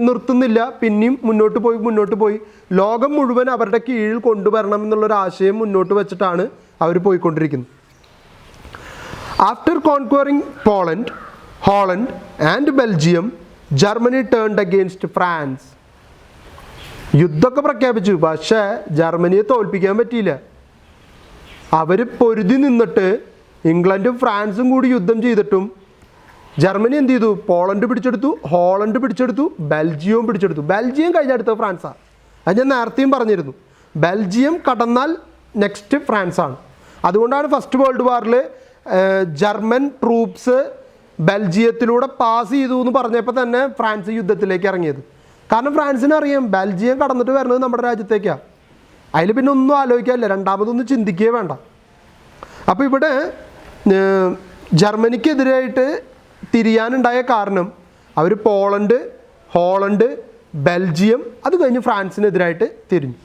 Speaker 1: നിർത്തുന്നില്ല, പിന്നെയും മുന്നോട്ട് പോയി ലോകം മുഴുവൻ അവരുടെ കീഴിൽ കൊണ്ടുവരണം എന്നുള്ളൊരു ആശയം മുന്നോട്ട് വെച്ചിട്ടാണ് അവർ പോയിക്കൊണ്ടിരിക്കുന്നത്. After conquering Poland, Holland and Belgium, Germany turned against France. യുദ്ധമൊക്കെ പ്രഖ്യാപിച്ചു, പക്ഷേ ജർമ്മനിയെ തോൽപ്പിക്കാൻ പറ്റിയില്ല. അവർ പൊരുതി നിന്നിട്ട് ഇംഗ്ലണ്ടും ഫ്രാൻസും കൂടി യുദ്ധം ചെയ്തിട്ടും ജർമ്മനി എന്ത് ചെയ്തു? പോളണ്ട് പിടിച്ചെടുത്തു, ഹോളണ്ട് പിടിച്ചെടുത്തു, ബെൽജിയവും പിടിച്ചെടുത്തു. ബെൽജിയം കഴിഞ്ഞ അടുത്ത ഫ്രാൻസാണ്. അത് ഞാൻ നേരത്തെയും പറഞ്ഞിരുന്നു. ബെൽജിയം കടന്നാൽ നെക്സ്റ്റ് ഫ്രാൻസാണ്. അതുകൊണ്ടാണ് ഫസ്റ്റ് വേൾഡ് വാറിൽ ജർമ്മൻ ട്രൂപ്സ് ബെൽജിയത്തിലൂടെ പാസ് ചെയ്തു എന്ന് പറഞ്ഞപ്പോൾ തന്നെ ഫ്രാൻസ് യുദ്ധത്തിലേക്ക് ഇറങ്ങിയത്. കാരണം ഫ്രാൻസിന് അറിയാം ബെൽജിയം കടന്നിട്ട് വരുന്നത് നമ്മുടെ രാജ്യത്തേക്കാണ്. അതിൽ പിന്നെ ഒന്നും ആലോചിക്കാനില്ല, രണ്ടാമതൊന്നും ചിന്തിക്കുകയേ വേണ്ട. അപ്പോൾ ഇവിടെ ജർമ്മനിക്കെതിരായിട്ട് തിരിയാനുണ്ടായ കാരണം അവർ പോളണ്ട്, ഹോളണ്ട്, ബെൽജിയം, അത് കഴിഞ്ഞ് ഫ്രാൻസിനെതിരായിട്ട് തിരിഞ്ഞു.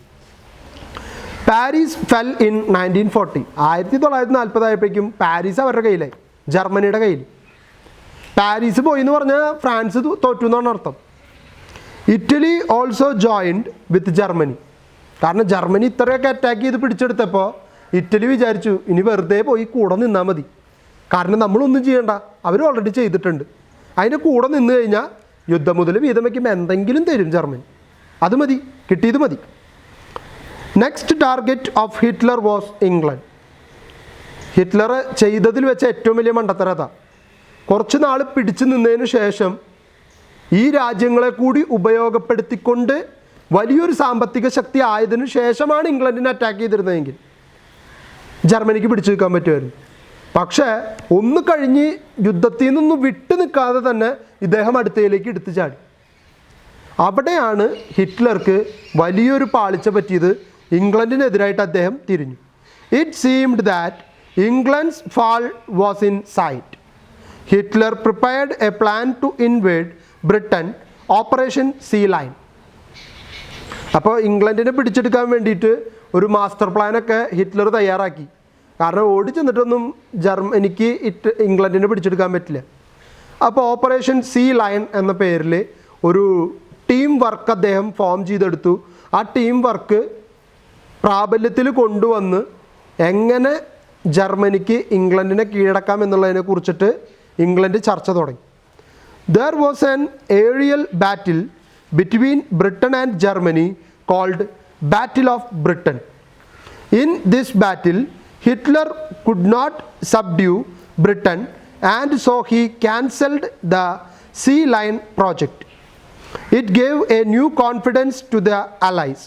Speaker 1: Paris fell in 1940. 1940 ആയപ്പോഴേക്കും പാരീസ് അവരുടെ കയ്യിലായി, ജർമ്മനിയുടെ കയ്യിൽ. പാരീസ് പോയി എന്ന് പറഞ്ഞാൽ ഫ്രാൻസ് തോറ്റു എന്നാണ് അർത്ഥം. ഇറ്റലി ഓൾസോ ജോയിൻഡ് വിത്ത് ജർമ്മനി. കാരണം ജർമ്മനി ഇത്രയൊക്കെ അറ്റാക്ക് ചെയ്ത് പിടിച്ചെടുത്തപ്പോൾ ഇറ്റലി വിചാരിച്ചു ഇനി വെറുതെ പോയി കൂടെ നിന്നാൽ മതി, കാരണം നമ്മളൊന്നും ചെയ്യണ്ട, അവർ ഓൾറെഡി ചെയ്തിട്ടുണ്ട്. അതിൻ്റെ കൂടെ നിന്ന് കഴിഞ്ഞാൽ യുദ്ധം മുതൽ വീതം വയ്ക്കുമ്പോൾ എന്തെങ്കിലും തരും ജർമ്മനി, അത് മതി, കിട്ടിയത് മതി. Next target of Hitler was England. Hitler ചെയ്തതിൽ വെച്ച ഏറ്റവും വലിയ മണ്ടത്തരത, കുറച്ച് നാൾ പിടിച്ചു നിന്നതിന് ശേഷം ഈ രാജ്യങ്ങളെ കൂടി ഉപയോഗപ്പെടുത്തിക്കൊണ്ട് വലിയൊരു സാമ്പത്തിക ശക്തി ആയതിനു ശേഷമാണ് ഇംഗ്ലണ്ടിനെ അറ്റാക്ക് ചെയ്തിരുന്നതെങ്കിൽ ജർമ്മനിക്ക് പിടിച്ചു നിൽക്കാൻ പറ്റുമായിരുന്നു. പക്ഷേ ഒന്ന് കഴിഞ്ഞ് യുദ്ധത്തിൽ നിന്നൊന്നും വിട്ടു നിൽക്കാതെ തന്നെ ഇദ്ദേഹം അടുത്തയിലേക്ക് എടുത്തു ചാടി. അവിടെയാണ് ഹിറ്റ്ലർക്ക് വലിയൊരു പാളിച്ച പറ്റിയത്. ഇംഗ്ലണ്ടിനെതിരായിട്ട് അദ്ദേഹം തിരിഞ്ഞു. It seemed that England's fall was in sight. Hitler prepared a plan to invade Britain, operation sea line. അപ്പോൾ ഇംഗ്ലണ്ടിനെ പിടിച്ചെടുക്കാൻ വേണ്ടിയിട്ട് ഒരു മാസ്റ്റർ പ്ലാനൊക്കെ ഹിറ്റ്ലർ തയ്യാറാക്കി. കാരണം ഓടി ചെന്നിട്ടൊന്നും ജർമ്മനിക്ക് ഇംഗ്ലണ്ടിനെ പിടിച്ചെടുക്കാൻ പറ്റില്ല. അപ്പോൾ ഓപ്പറേഷൻ സീ ലൈൻ എന്ന പേരിൽ ഒരു ടീം വർക്ക് അദ്ദേഹം ഫോം ചെയ്തെടുത്തു. ആ ടീം വർക്ക് പ്രാബല്യത്തിൽ കൊണ്ടുവന്ന് എങ്ങനെ ജർമ്മനിക്ക് ഇംഗ്ലണ്ടിനെ കീഴടക്കാം എന്നുള്ളതിനെ കുറിച്ചിട്ട് ഇംഗ്ലണ്ട് ചർച്ച തുടങ്ങി. There was an aerial battle between Britain and Germany called Battle of Britain. In this battle, Hitler could not subdue Britain, and so he cancelled the Sea Line project. It gave a new confidence to the Allies.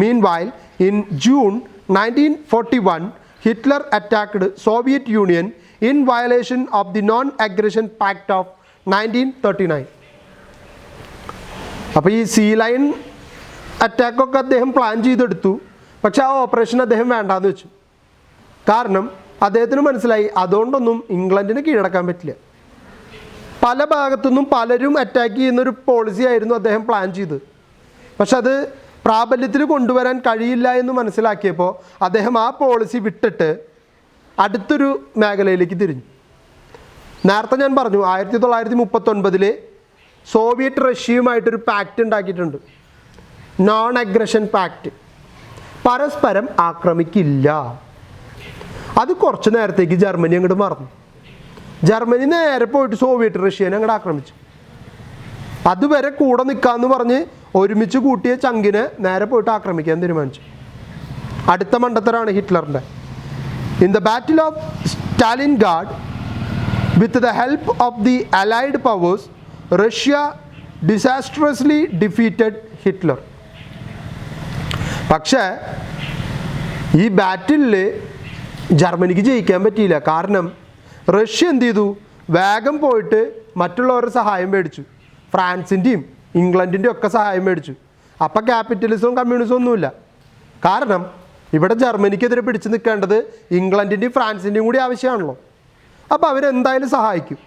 Speaker 1: Meanwhile, in June 1941, Hitler attacked Soviet Union in violation of the Non-Aggression Pact of 1939. അപ്പോൾ ഈ see line അറ്റാക്കൊക്കെ അദ്ദേഹം plan ചെയ്തെടുത്തു. പക്ഷേ ആ operation അദ്ദേഹം വേണ്ടാന്ന് വെച്ചു. കാരണം അദ്ദേഹത്തിന് മനസ്സിലായി അതുകൊണ്ടൊന്നും ഇംഗ്ലണ്ടിന് കീഴടക്കാൻ പറ്റില്ല. പല ഭാഗത്തുനിന്നും പലരും അറ്റാക്ക് ചെയ്യുന്നൊരു പോളിസി ആയിരുന്നു അദ്ദേഹം പ്ലാൻ ചെയ്തത്. പക്ഷെ അത് പ്രാബല്യത്തിൽ കൊണ്ടുവരാൻ കഴിയില്ല എന്ന് മനസ്സിലാക്കിയപ്പോൾ അദ്ദേഹം ആ പോളിസി വിട്ടിട്ട് അടുത്തൊരു മേഖലയിലേക്ക് തിരിഞ്ഞു. നേരത്തെ ഞാൻ പറഞ്ഞു 1939 സോവിയറ്റ് റഷ്യയുമായിട്ടൊരു പാക്റ്റ് ഉണ്ടാക്കിയിട്ടുണ്ട്, നോൺ അഗ്രഷൻ പാക്റ്റ്. പരസ്പരം ആക്രമിക്കില്ല. അത് കുറച്ച് നേരത്തേക്ക് ജർമ്മനി അങ്ങോട്ട് മറന്നു. ജർമ്മനി നേരെ പോയിട്ട് സോവിയറ്റ് റഷ്യനെ അങ്ങോട്ട് ആക്രമിച്ചു. അതുവരെ കൂടെ നിൽക്കാമെന്ന് പറഞ്ഞ് ഒരുമിച്ച് കൂട്ടിയ ചങ്കിനെ നേരെ പോയിട്ട് ആക്രമിക്കാൻ തീരുമാനിച്ചു. അടുത്ത മണ്ടത്തരാണ് ഹിറ്റ്ലറിൻ്റെ. In the battle of Stalingrad With the help of the Allied powers, Russia disastrously defeated Hitler. പക്ഷേ ഈ ബാറ്റിലിൽ ജർമ്മനിക്ക് ജയിക്കാൻ പറ്റിയില്ല. കാരണം റഷ്യ എന്ത് ചെയ്തു? വേഗം പോയിട്ട് മറ്റുള്ളവരുടെ സഹായം മേടിച്ചു. ഫ്രാൻസിൻ്റെയും ഇംഗ്ലണ്ടിൻ്റെയും ഒക്കെ സഹായം മേടിച്ചു. അപ്പം ക്യാപിറ്റലിസവും കമ്മ്യൂണിസവും ഒന്നുമില്ല. കാരണം ഇവിടെ ജർമ്മനിക്കെതിരെ പിടിച്ചു നിൽക്കേണ്ടത് ഇംഗ്ലണ്ടിൻ്റെയും ഫ്രാൻസിൻ്റെയും കൂടി ആവശ്യമാണല്ലോ. അപ്പോൾ അവരെന്തായാലും സഹായിക്കും.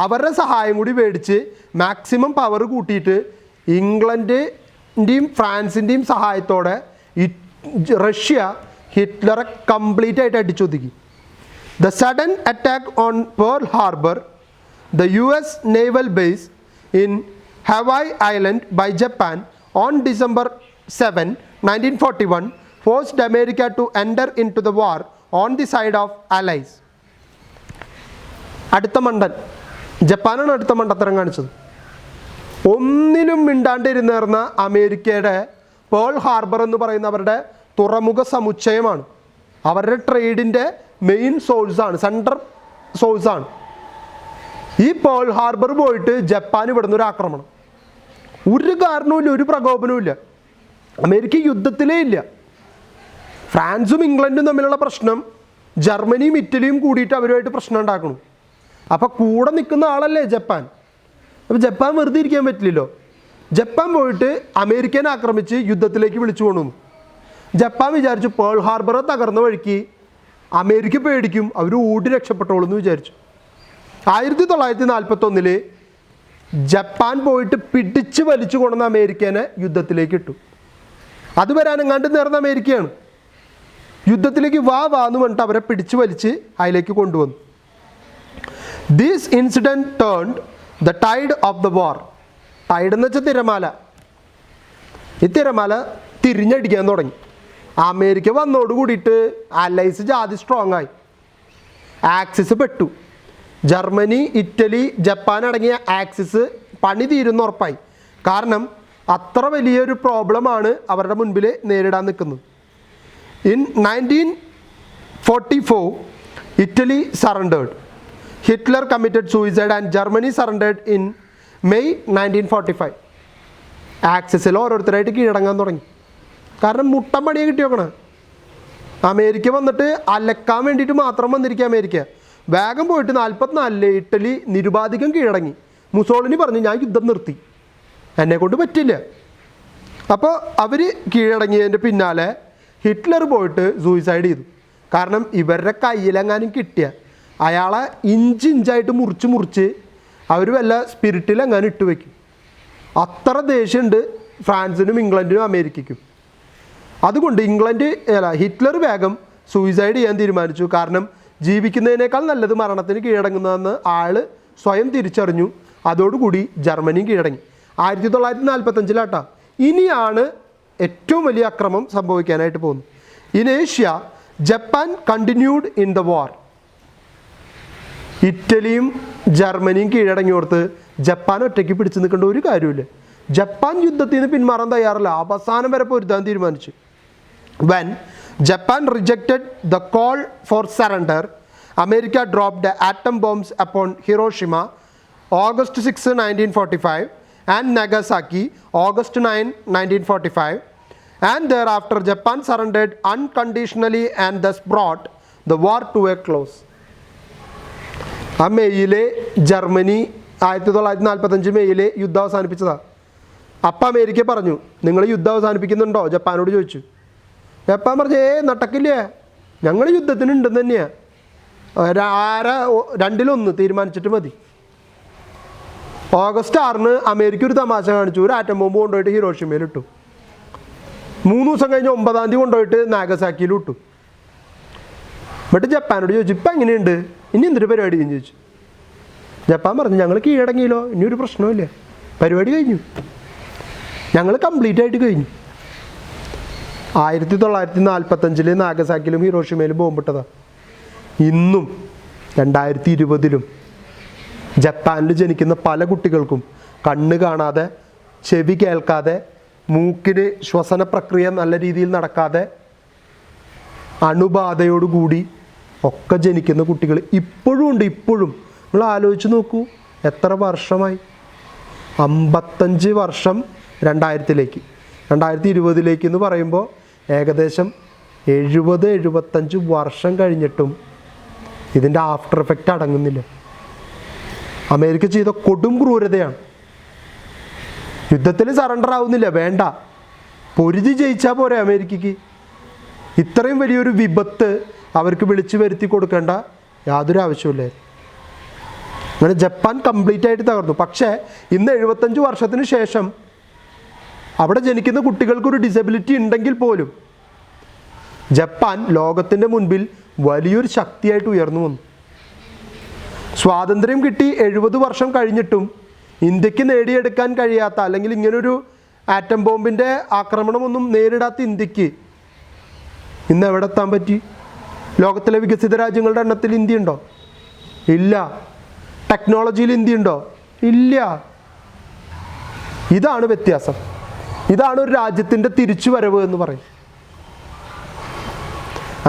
Speaker 1: അവരുടെ സഹായം കൂടി മേടിച്ച് മാക്സിമം പവർ കൂട്ടിയിട്ട് ഇംഗ്ലണ്ടിൻ്റെയും ഫ്രാൻസിൻ്റെയും സഹായത്തോടെ റഷ്യ ഹിറ്റ്ലറെ കംപ്ലീറ്റ് ആയിട്ട് അടിച്ചൊതുക്കി. The sudden attack on Pearl Harbor, the US naval base in Hawaii island by Japan on December 7, 1941 forced America to enter into the war on the side of Allies. അടുത്ത മണ്ടൻ ജപ്പാനാണ് അടുത്ത മണ്ടത്തരം കാണിച്ചത്. ഒന്നിനും മിണ്ടാണ്ടിരുന്നേർന്ന അമേരിക്കയുടെ പേൾ ഹാർബർ എന്ന് പറയുന്ന അവരുടെ തുറമുഖ സമുച്ചയമാണ്. അവരുടെ ട്രേഡിൻ്റെ മെയിൻ സോഴ്സാണ്, സെൻട്രൽ സോഴ്സാണ്. ഈ പേൾ ഹാർബർ പോയിട്ട് ജപ്പാൻ ഇവിടുന്ന് ഒരു ആക്രമണം. ഒരു കാരണവുമില്ല, ഒരു പ്രകോപനവുമില്ല. അമേരിക്ക യുദ്ധത്തിലേ ഇല്ല. ഫ്രാൻസും ഇംഗ്ലണ്ടും തമ്മിലുള്ള പ്രശ്നം ജർമ്മനിയും ഇറ്റലിയും കൂടിയിട്ട് അവരുമായിട്ട് പ്രശ്നം ഉണ്ടാക്കണം. അപ്പോൾ കൂടെ നിൽക്കുന്ന ആളല്ലേ ജപ്പാൻ. അപ്പോൾ ജപ്പാൻ വെറുതെ ഇരിക്കാൻ പറ്റില്ലല്ലോ. ജപ്പാൻ പോയിട്ട് അമേരിക്കനെ ആക്രമിച്ച് യുദ്ധത്തിലേക്ക് വിളിച്ചു കൊണ്ടുവന്നു. ജപ്പാൻ വിചാരിച്ചു പേൾ ഹാർബർ തകർന്ന വഴിക്ക് അമേരിക്ക പേടിക്കും, അവർ ഓടി രക്ഷപ്പെട്ടോളൂ എന്ന് വിചാരിച്ചു. 1941 ജപ്പാൻ പോയിട്ട് പിടിച്ച് വലിച്ചു കൊണ്ടുവന്ന അമേരിക്കനെ യുദ്ധത്തിലേക്ക് ഇട്ടു. അത് വരാനെങ്ങാണ്ട് നേർന്ന അമേരിക്കയാണ്. യുദ്ധത്തിലേക്ക് വാ എന്ന് പറഞ്ഞിട്ട് അവരെ പിടിച്ച് വലിച്ച് അതിലേക്ക് കൊണ്ടുവന്നു. This incident turned the tide of the war. Tide എന്ന് വെച്ചാൽ തിരമാല. ഈ തിരമാല തിരിഞ്ഞടിക്കാൻ തുടങ്ങി. അമേരിക്ക വന്നോട് കൂടിയിട്ട് അലൈസ് ജാതി സ്ട്രോങ് ആയി. ആക്സിസ് പെട്ടു. ജർമ്മനി, ഇറ്റലി, ജപ്പാൻ അടങ്ങിയ ആക്സിസ് പണി തീരുന്ന ഉറപ്പായി. കാരണം അത്ര വലിയൊരു പ്രോബ്ലമാണ് അവരുടെ മുൻപിൽ നേരിടാൻ നിൽക്കുന്നത്. In 1944 Italy surrendered. Hitler committed suicide and Germany surrendered in May 1945. ആക്സിസിൽ ഓരോരുത്തരായിട്ട് കീഴടങ്ങാൻ തുടങ്ങി. കാരണം മുട്ടം പണിയെ കിട്ടി നോക്കണം. അമേരിക്ക വന്നിട്ട് അലക്കാൻ വേണ്ടിയിട്ട് മാത്രം വന്നിരിക്കുക അമേരിക്ക. വേഗം പോയിട്ട് 44 ഇറ്റലി നിരുപാധികം കീഴടങ്ങി. മുസോളിനി പറഞ്ഞു ഞാൻ യുദ്ധം നിർത്തി, എന്നെക്കൊണ്ട് പറ്റില്ല. അപ്പോൾ അവർ കീഴടങ്ങിയതിൻ്റെ പിന്നാലെ ഹിറ്റ്ലർ പോയിട്ട് സൂയിസൈഡ് ചെയ്തു. കാരണം ഇവരുടെ കയ്യിലെങ്ങാനും കിട്ടിയ അയാളെ ഇഞ്ചായിട്ട് മുറിച്ച് അവർ വല്ല സ്പിരിറ്റിലെങ്ങാനും ഇട്ട് വയ്ക്കും. അത്ര ദേഷ്യമുണ്ട് ഫ്രാൻസിനും ഇംഗ്ലണ്ടിനും അമേരിക്കയ്ക്കും. അതുകൊണ്ട് ഹിറ്റ്ലർ വേഗം സൂയിസൈഡ് ചെയ്യാൻ തീരുമാനിച്ചു. കാരണം ജീവിക്കുന്നതിനേക്കാൾ നല്ലത് മരണത്തിന് കീഴടങ്ങുന്നതെന്ന് ആൾ സ്വയം തിരിച്ചറിഞ്ഞു. അതോടുകൂടി ജർമ്മനിയും കീഴടങ്ങി. 1945 ഇനിയാണ് ഏറ്റവും വലിയ അക്രമം സംഭവിക്കാനായിട്ട് പോകുന്നത്. In Asia Japan continued in the war. ഇറ്റലിയും ജർമ്മനിയും കീഴടങ്ങിയോർത്ത് ജപ്പാൻ ഒറ്റയ്ക്ക് പിടിച്ചു നിൽക്കേണ്ട ഒരു കാര്യമില്ല. ജപ്പാൻ യുദ്ധത്തിൽ നിന്ന് പിന്മാറാൻ തയ്യാറല്ല. അവസാനം വരെ പൊരുതാൻ തീരുമാനിച്ചു. When Japan rejected the call for surrender, America dropped atom bombs upon Hiroshima August 6, 1945 and Nagasaki August 9, 1945, and thereafter Japan surrendered unconditionally and thus brought the war to a close. ആ മെയ്യിലെ Germany 1945 മെയ്യിലെ യുദ്ധം അവസാനിപ്പിച്ചതാണ്. അപ്പം America പറഞ്ഞു നിങ്ങൾ യുദ്ധം അവസാനിപ്പിക്കുന്നുണ്ടോ ജപ്പാനോട് ചോദിച്ചു. Japan പറഞ്ഞു നടക്കില്ലേ, ഞങ്ങൾ യുദ്ധത്തിനുണ്ടെന്ന് തന്നെയാണ്, 2-1 തീരുമാനിച്ചിട്ട് മതി. August 6 അമേരിക്ക ഒരു തമാശ കാണിച്ചു. ഒരു ആറ്റം ബോംബ് കൊണ്ടുപോയിട്ട് ഹിരോഷിമയിലിട്ടു. 3 ദിവസം കഴിഞ്ഞ് 9 കൊണ്ടുപോയിട്ട് നാഗസാക്കിയിൽ ഇട്ടു. എന്നിട്ട് ജപ്പാനോട് ചോദിച്ചു ഇപ്പം എങ്ങനെയുണ്ട്, ഇനി എന്തൊരു പരിപാടി എന്ന് ചോദിച്ചു. ജപ്പാൻ പറഞ്ഞു ഞങ്ങൾ കീഴടങ്ങിയല്ലോ, ഇനി ഒരു പ്രശ്നമില്ല, പരിപാടി കഴിഞ്ഞു, ഞങ്ങൾ കംപ്ലീറ്റ് ആയിട്ട് കഴിഞ്ഞു. 1945 നാഗസാക്കിയിലും ഹിരോഷിമയിലും ബോംബിട്ടതാണ്. ഇന്നും 2020 ജപ്പാനിൽ ജനിക്കുന്ന പല കുട്ടികൾക്കും കണ്ണ് കാണാതെ, ചെവി കേൾക്കാതെ, മൂക്കിന് ശ്വസന പ്രക്രിയ നല്ല രീതിയിൽ നടക്കാതെ, അണുബാധയോടുകൂടി ഒക്കെ ജനിക്കുന്ന കുട്ടികൾ ഇപ്പോഴും ഉണ്ട്. ഇപ്പോഴും നിങ്ങൾ ആലോചിച്ച് നോക്കൂ, എത്ര വർഷമായി? 55 വർഷം 2020 എന്ന് പറയുമ്പോൾ ഏകദേശം 70-75 വർഷം കഴിഞ്ഞിട്ടും ഇതിൻ്റെ ആഫ്റ്റർ എഫക്റ്റ് അടങ്ങുന്നില്ല. അമേരിക്ക ചെയ്ത കൊടും ക്രൂരതയാണ്. യുദ്ധത്തിൽ സറണ്ടർ ആവുന്നില്ല, വേണ്ട, പൊരുതി ജയിച്ചാൽ പോരെ അമേരിക്കയ്ക്ക്. ഇത്രയും വലിയൊരു വിപത്ത് അവർക്ക് വിളിച്ചു വരുത്തി കൊടുക്കേണ്ട യാതൊരു ആവശ്യമില്ലായിരുന്നു. അങ്ങനെ ജപ്പാൻ കംപ്ലീറ്റ് ആയിട്ട് തകർന്നു. പക്ഷേ ഇന്ന് 75 വർഷത്തിന് ശേഷം അവിടെ ജനിക്കുന്ന കുട്ടികൾക്കൊരു ഡിസബിലിറ്റി ഉണ്ടെങ്കിൽ പോലും ജപ്പാൻ ലോകത്തിൻ്റെ മുൻപിൽ വലിയൊരു ശക്തിയായിട്ട് ഉയർന്നു വന്നു. സ്വാതന്ത്ര്യം കിട്ടി 70 വർഷം കഴിഞ്ഞിട്ടും ഇന്ത്യക്ക് നേടിയെടുക്കാൻ കഴിയാത്ത, അല്ലെങ്കിൽ ഇങ്ങനൊരു ആറ്റം ബോംബിൻ്റെ ആക്രമണമൊന്നും നേരിടാത്ത ഇന്ത്യക്ക് ഇന്ന് എവിടെ എത്താൻ പറ്റി? ലോകത്തിലെ വികസിത രാജ്യങ്ങളുടെ എണ്ണത്തിൽ ഇന്ത്യ ഉണ്ടോ? ഇല്ല. ടെക്നോളജിയിൽ ഇന്ത്യ ഉണ്ടോ? ഇല്ല. ഇതാണ് വ്യത്യാസം. ഇതാണ് ഒരു രാജ്യത്തിൻ്റെ തിരിച്ചുവരവ് എന്ന് പറയും.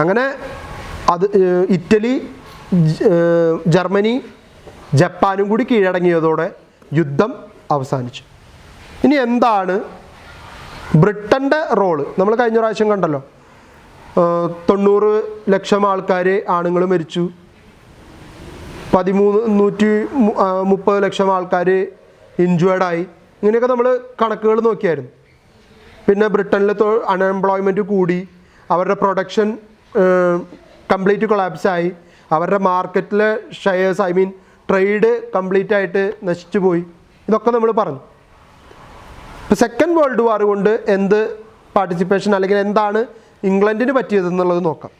Speaker 1: അങ്ങനെ അത് ഇറ്റലി, ജർമ്മനി, ജപ്പാനും കൂടി കീഴടങ്ങിയതോടെ യുദ്ധം അവസാനിച്ചു. ഇനി എന്താണ് ബ്രിട്ടൻ്റെ റോള്? നമ്മൾ കഴിഞ്ഞ പ്രാവശ്യം കണ്ടല്ലോ, 90 ലക്ഷം ആൾക്കാർ ആണുങ്ങൾ മരിച്ചു, 130 ലക്ഷം ആൾക്കാർ ഇൻജുവേർഡായി. ഇങ്ങനെയൊക്കെ നമ്മൾ കണക്കുകൾ നോക്കിയായിരുന്നു. പിന്നെ ബ്രിട്ടനിൽ അൺഎംപ്ലോയ്മെൻറ്റ് കൂടി, അവരുടെ പ്രൊഡക്ഷൻ കംപ്ലീറ്റ് കൊളാപ്സായി, അവരുടെ മാർക്കറ്റിലെ ഷെയർസ്, ട്രേഡ് കംപ്ലീറ്റ് ആയിട്ട് നശിച്ചു പോയി. ഇതൊക്കെ നമ്മൾ പറഞ്ഞു. ഇപ്പോൾ സെക്കൻഡ് വേൾഡ് വാർ കൊണ്ട് എന്ത് പാർട്ടിസിപ്പേഷൻ, അല്ലെങ്കിൽ എന്താണ് ഇംഗ്ലണ്ടിന് പറ്റിയതെന്നുള്ളത് നോക്കാം.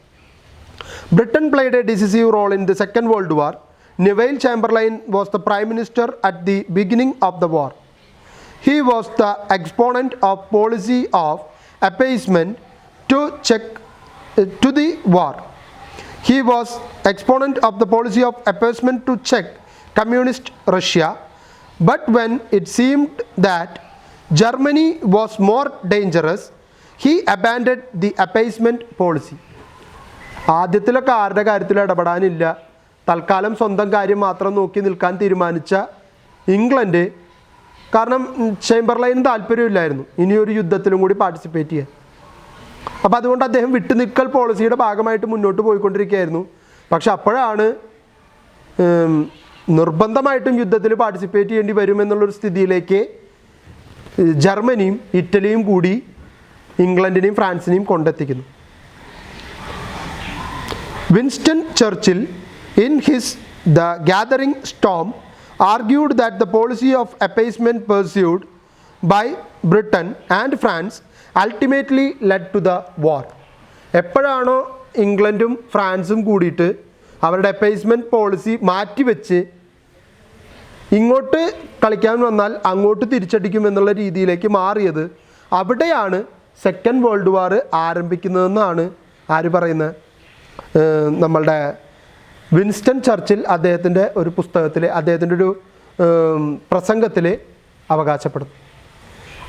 Speaker 1: Britain played a decisive role in the second world war. Neville Chamberlain was the prime minister at the beginning of the war. He was the exponent of policy of appeasement to the war. He was exponent of the policy of appeasement to check communist Russia. But when it seemed that Germany was more dangerous, he abandoned the appeasement policy. ആദ്യത്തിലൊക്കെ ആരുടെ കാര്യത്തിൽ ഇടപെടാനില്ല, തൽക്കാലം സ്വന്തം കാര്യം മാത്രം നോക്കി നിൽക്കാൻ തീരുമാനിച്ച England, കാരണം ചേംബർലൈന് താല്പര്യമില്ലായിരുന്നു ഇനിയൊരു യുദ്ധത്തിലും കൂടി പാർട്ടിസിപ്പേറ്റ് ചെയ്യാൻ. അപ്പോൾ അതുകൊണ്ട് അദ്ദേഹം വിട്ടുനിൽക്കൽ പോളിസിയുടെ ഭാഗമായിട്ട് മുന്നോട്ട് പോയിക്കൊണ്ടിരിക്കുകയായിരുന്നു. പക്ഷെ അപ്പോഴാണ് നിർബന്ധമായിട്ടും യുദ്ധത്തിൽ പാർട്ടിസിപ്പേറ്റ് ചെയ്യേണ്ടി വരുമെന്നുള്ളൊരു സ്ഥിതിയിലേക്ക് ജർമ്മനിയും ഇറ്റലിയും കൂടി ഇംഗ്ലണ്ടിനെയും ഫ്രാൻസിനെയും കൊണ്ടെത്തിക്കുന്നു. Winston Churchill in his the gathering storm argued that the policy of appeasement pursued by Britain and France ultimately led to the war. എപ്പോഴാണോ ഇംഗ്ലണ്ടും ഫ്രാൻസും കൂടിയിട്ട് അവരുടെ അപ്പേസ്മെൻറ്റ് പോളിസി മാറ്റിവെച്ച് ഇങ്ങോട്ട് കളിക്കാൻ വന്നാൽ അങ്ങോട്ട് തിരിച്ചടിക്കുമെന്നുള്ള രീതിയിലേക്ക് മാറിയത്, അവിടെയാണ് സെക്കൻഡ് വേൾഡ് വാർ ആരംഭിക്കുന്നതെന്നാണ് ആര് പറയുന്നത്? നമ്മളുടെ വിൻസ്റ്റൺ ചർച്ചിൽ അദ്ദേഹത്തിൻ്റെ ഒരു പുസ്തകത്തിൽ, അദ്ദേഹത്തിൻ്റെ ഒരു പ്രസംഗത്തിൽ അവകാശപ്പെടുന്നു.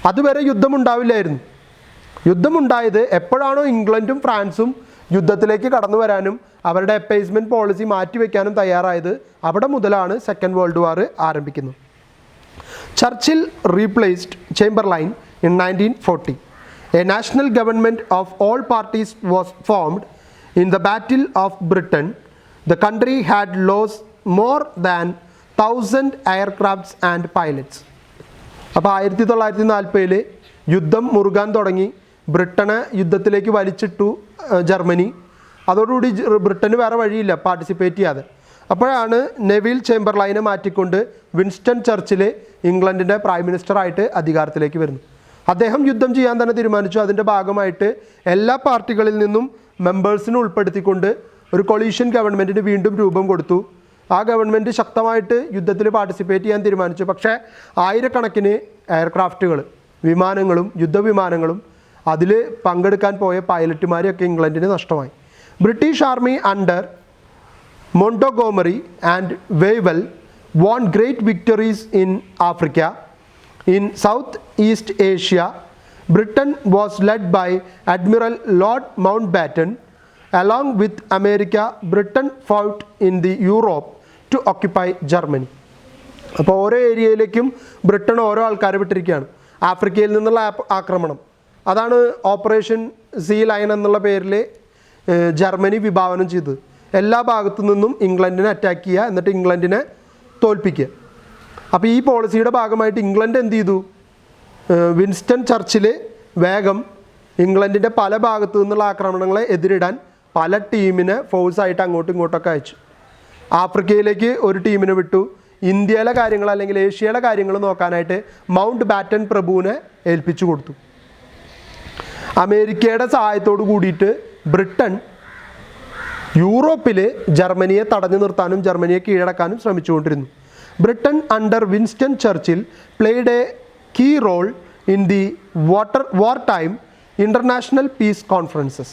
Speaker 1: അതുവരെ യുദ്ധമുണ്ടാവില്ലായിരുന്നു. യുദ്ധമുണ്ടായത് എപ്പോഴാണോ ഇംഗ്ലണ്ടും ഫ്രാൻസും യുദ്ധത്തിലേക്ക് കടന്നു വരാനും അവരുടെ അപ്പേസ്മെൻറ്റ് പോളിസി മാറ്റിവെക്കാനും തയ്യാറായത്, അവിടെ മുതലാണ് സെക്കൻഡ് വേൾഡ് വാർ ആരംഭിക്കുന്നത്. Churchill replaced Chamberlain in 1940. A national government of all parties was formed in the battle of Britain. The country had lost more than 1,000 aircrafts and pilots. അപ്പോൾ 1940 യുദ്ധം മുറുകാൻ തുടങ്ങി. ബ്രിട്ടനെ യുദ്ധത്തിലേക്ക് വലിച്ചിട്ടു ജർമ്മനി. അതോടുകൂടി ബ്രിട്ടന് വേറെ വഴിയില്ല പാർട്ടിസിപ്പേറ്റ് ചെയ്യാതെ. അപ്പോഴാണ് നെവിൽ ചേംബർലൈനെ മാറ്റിക്കൊണ്ട് വിൻസ്റ്റൺ ചർച്ചിൽ ഇംഗ്ലണ്ടിൻ്റെ പ്രൈം മിനിസ്റ്ററായിട്ട് അധികാരത്തിലേക്ക് വരുന്നു. അദ്ദേഹം യുദ്ധം ചെയ്യാൻ തന്നെ തീരുമാനിച്ചു. അതിൻ്റെ ഭാഗമായിട്ട് എല്ലാ പാർട്ടികളിൽ നിന്നും മെമ്പേഴ്സിനെ ഉൾപ്പെടുത്തിക്കൊണ്ട് ഒരു കൊളീഷൻ ഗവൺമെൻറ്റിന് വീണ്ടും രൂപം കൊടുത്തു. ആ ഗവൺമെൻറ് ശക്തമായിട്ട് യുദ്ധത്തിൽ പാർട്ടിസിപ്പേറ്റ് ചെയ്യാൻ തീരുമാനിച്ചു. പക്ഷേ ആയിരക്കണക്കിന് എയർക്രാഫ്റ്റുകൾ, വിമാനങ്ങളും യുദ്ധവിമാനങ്ങളും അതിൽ പങ്കെടുക്കാൻ പോയ പൈലറ്റുമാരെയൊക്കെ ഇംഗ്ലണ്ടിന് നഷ്ടമായി. British army under Montgomery and Wavell won great victories in Africa. In South East Asia, Britain was led by Admiral Lord Mountbatten. Along with America, Britain fought in the Europe to occupy Germany. അപ്പോൾ ഓരോ ഏരിയയിലേക്കും Britain ഓരോ ആൾക്കാരെ വിട്ടിരിക്കുകയാണ്. ആഫ്രിക്കയിൽ നിന്നുള്ള ആക്രമണം, അതാണ് operation see lion എന്നുള്ള പേരിൽ ജർമ്മനി വിഭാവനം ചെയ്തത്. എല്ലാ ഭാഗത്തു നിന്നും ഇംഗ്ലണ്ടിനെ അറ്റാക്ക് ചെയ്യുക, എന്നിട്ട് ഇംഗ്ലണ്ടിനെ തോൽപ്പിക്കുക. അപ്പോൾ ഈ പോളിസിയുടെ ഭാഗമായിട്ട് ഇംഗ്ലണ്ട് എന്ത് ചെയ്തു? വിൻസ്റ്റൺ ചർച്ചിൽ വേഗം ഇംഗ്ലണ്ടിൻ്റെ പല ഭാഗത്തു നിന്നുള്ള ആക്രമണങ്ങളെ എതിരിടാൻ പല ടീമിനെ ഫോഴ്സായിട്ട് അങ്ങോട്ടും ഇങ്ങോട്ടൊക്കെ അയച്ചു. ആഫ്രിക്കയിലേക്ക് ഒരു ടീമിനെ വിട്ടു. ഇന്ത്യയിലെ കാര്യങ്ങൾ അല്ലെങ്കിൽ ഏഷ്യയിലെ കാര്യങ്ങൾ നോക്കാനായിട്ട് മൗണ്ട് ബാറ്റൻ പ്രഭുവിനെ ഏൽപ്പിച്ചു കൊടുത്തു. അമേരിക്കയുടെ സഹായത്തോട് കൂടിയിട്ട് ബ്രിട്ടൻ യൂറോപ്പിൽ ജർമ്മനിയെ തടഞ്ഞു നിർത്താനും ജർമ്മനിയെ കീഴടക്കാനും ശ്രമിച്ചുകൊണ്ടിരുന്നു. Britain under Winston Churchill played a key role in the war time international peace conferences.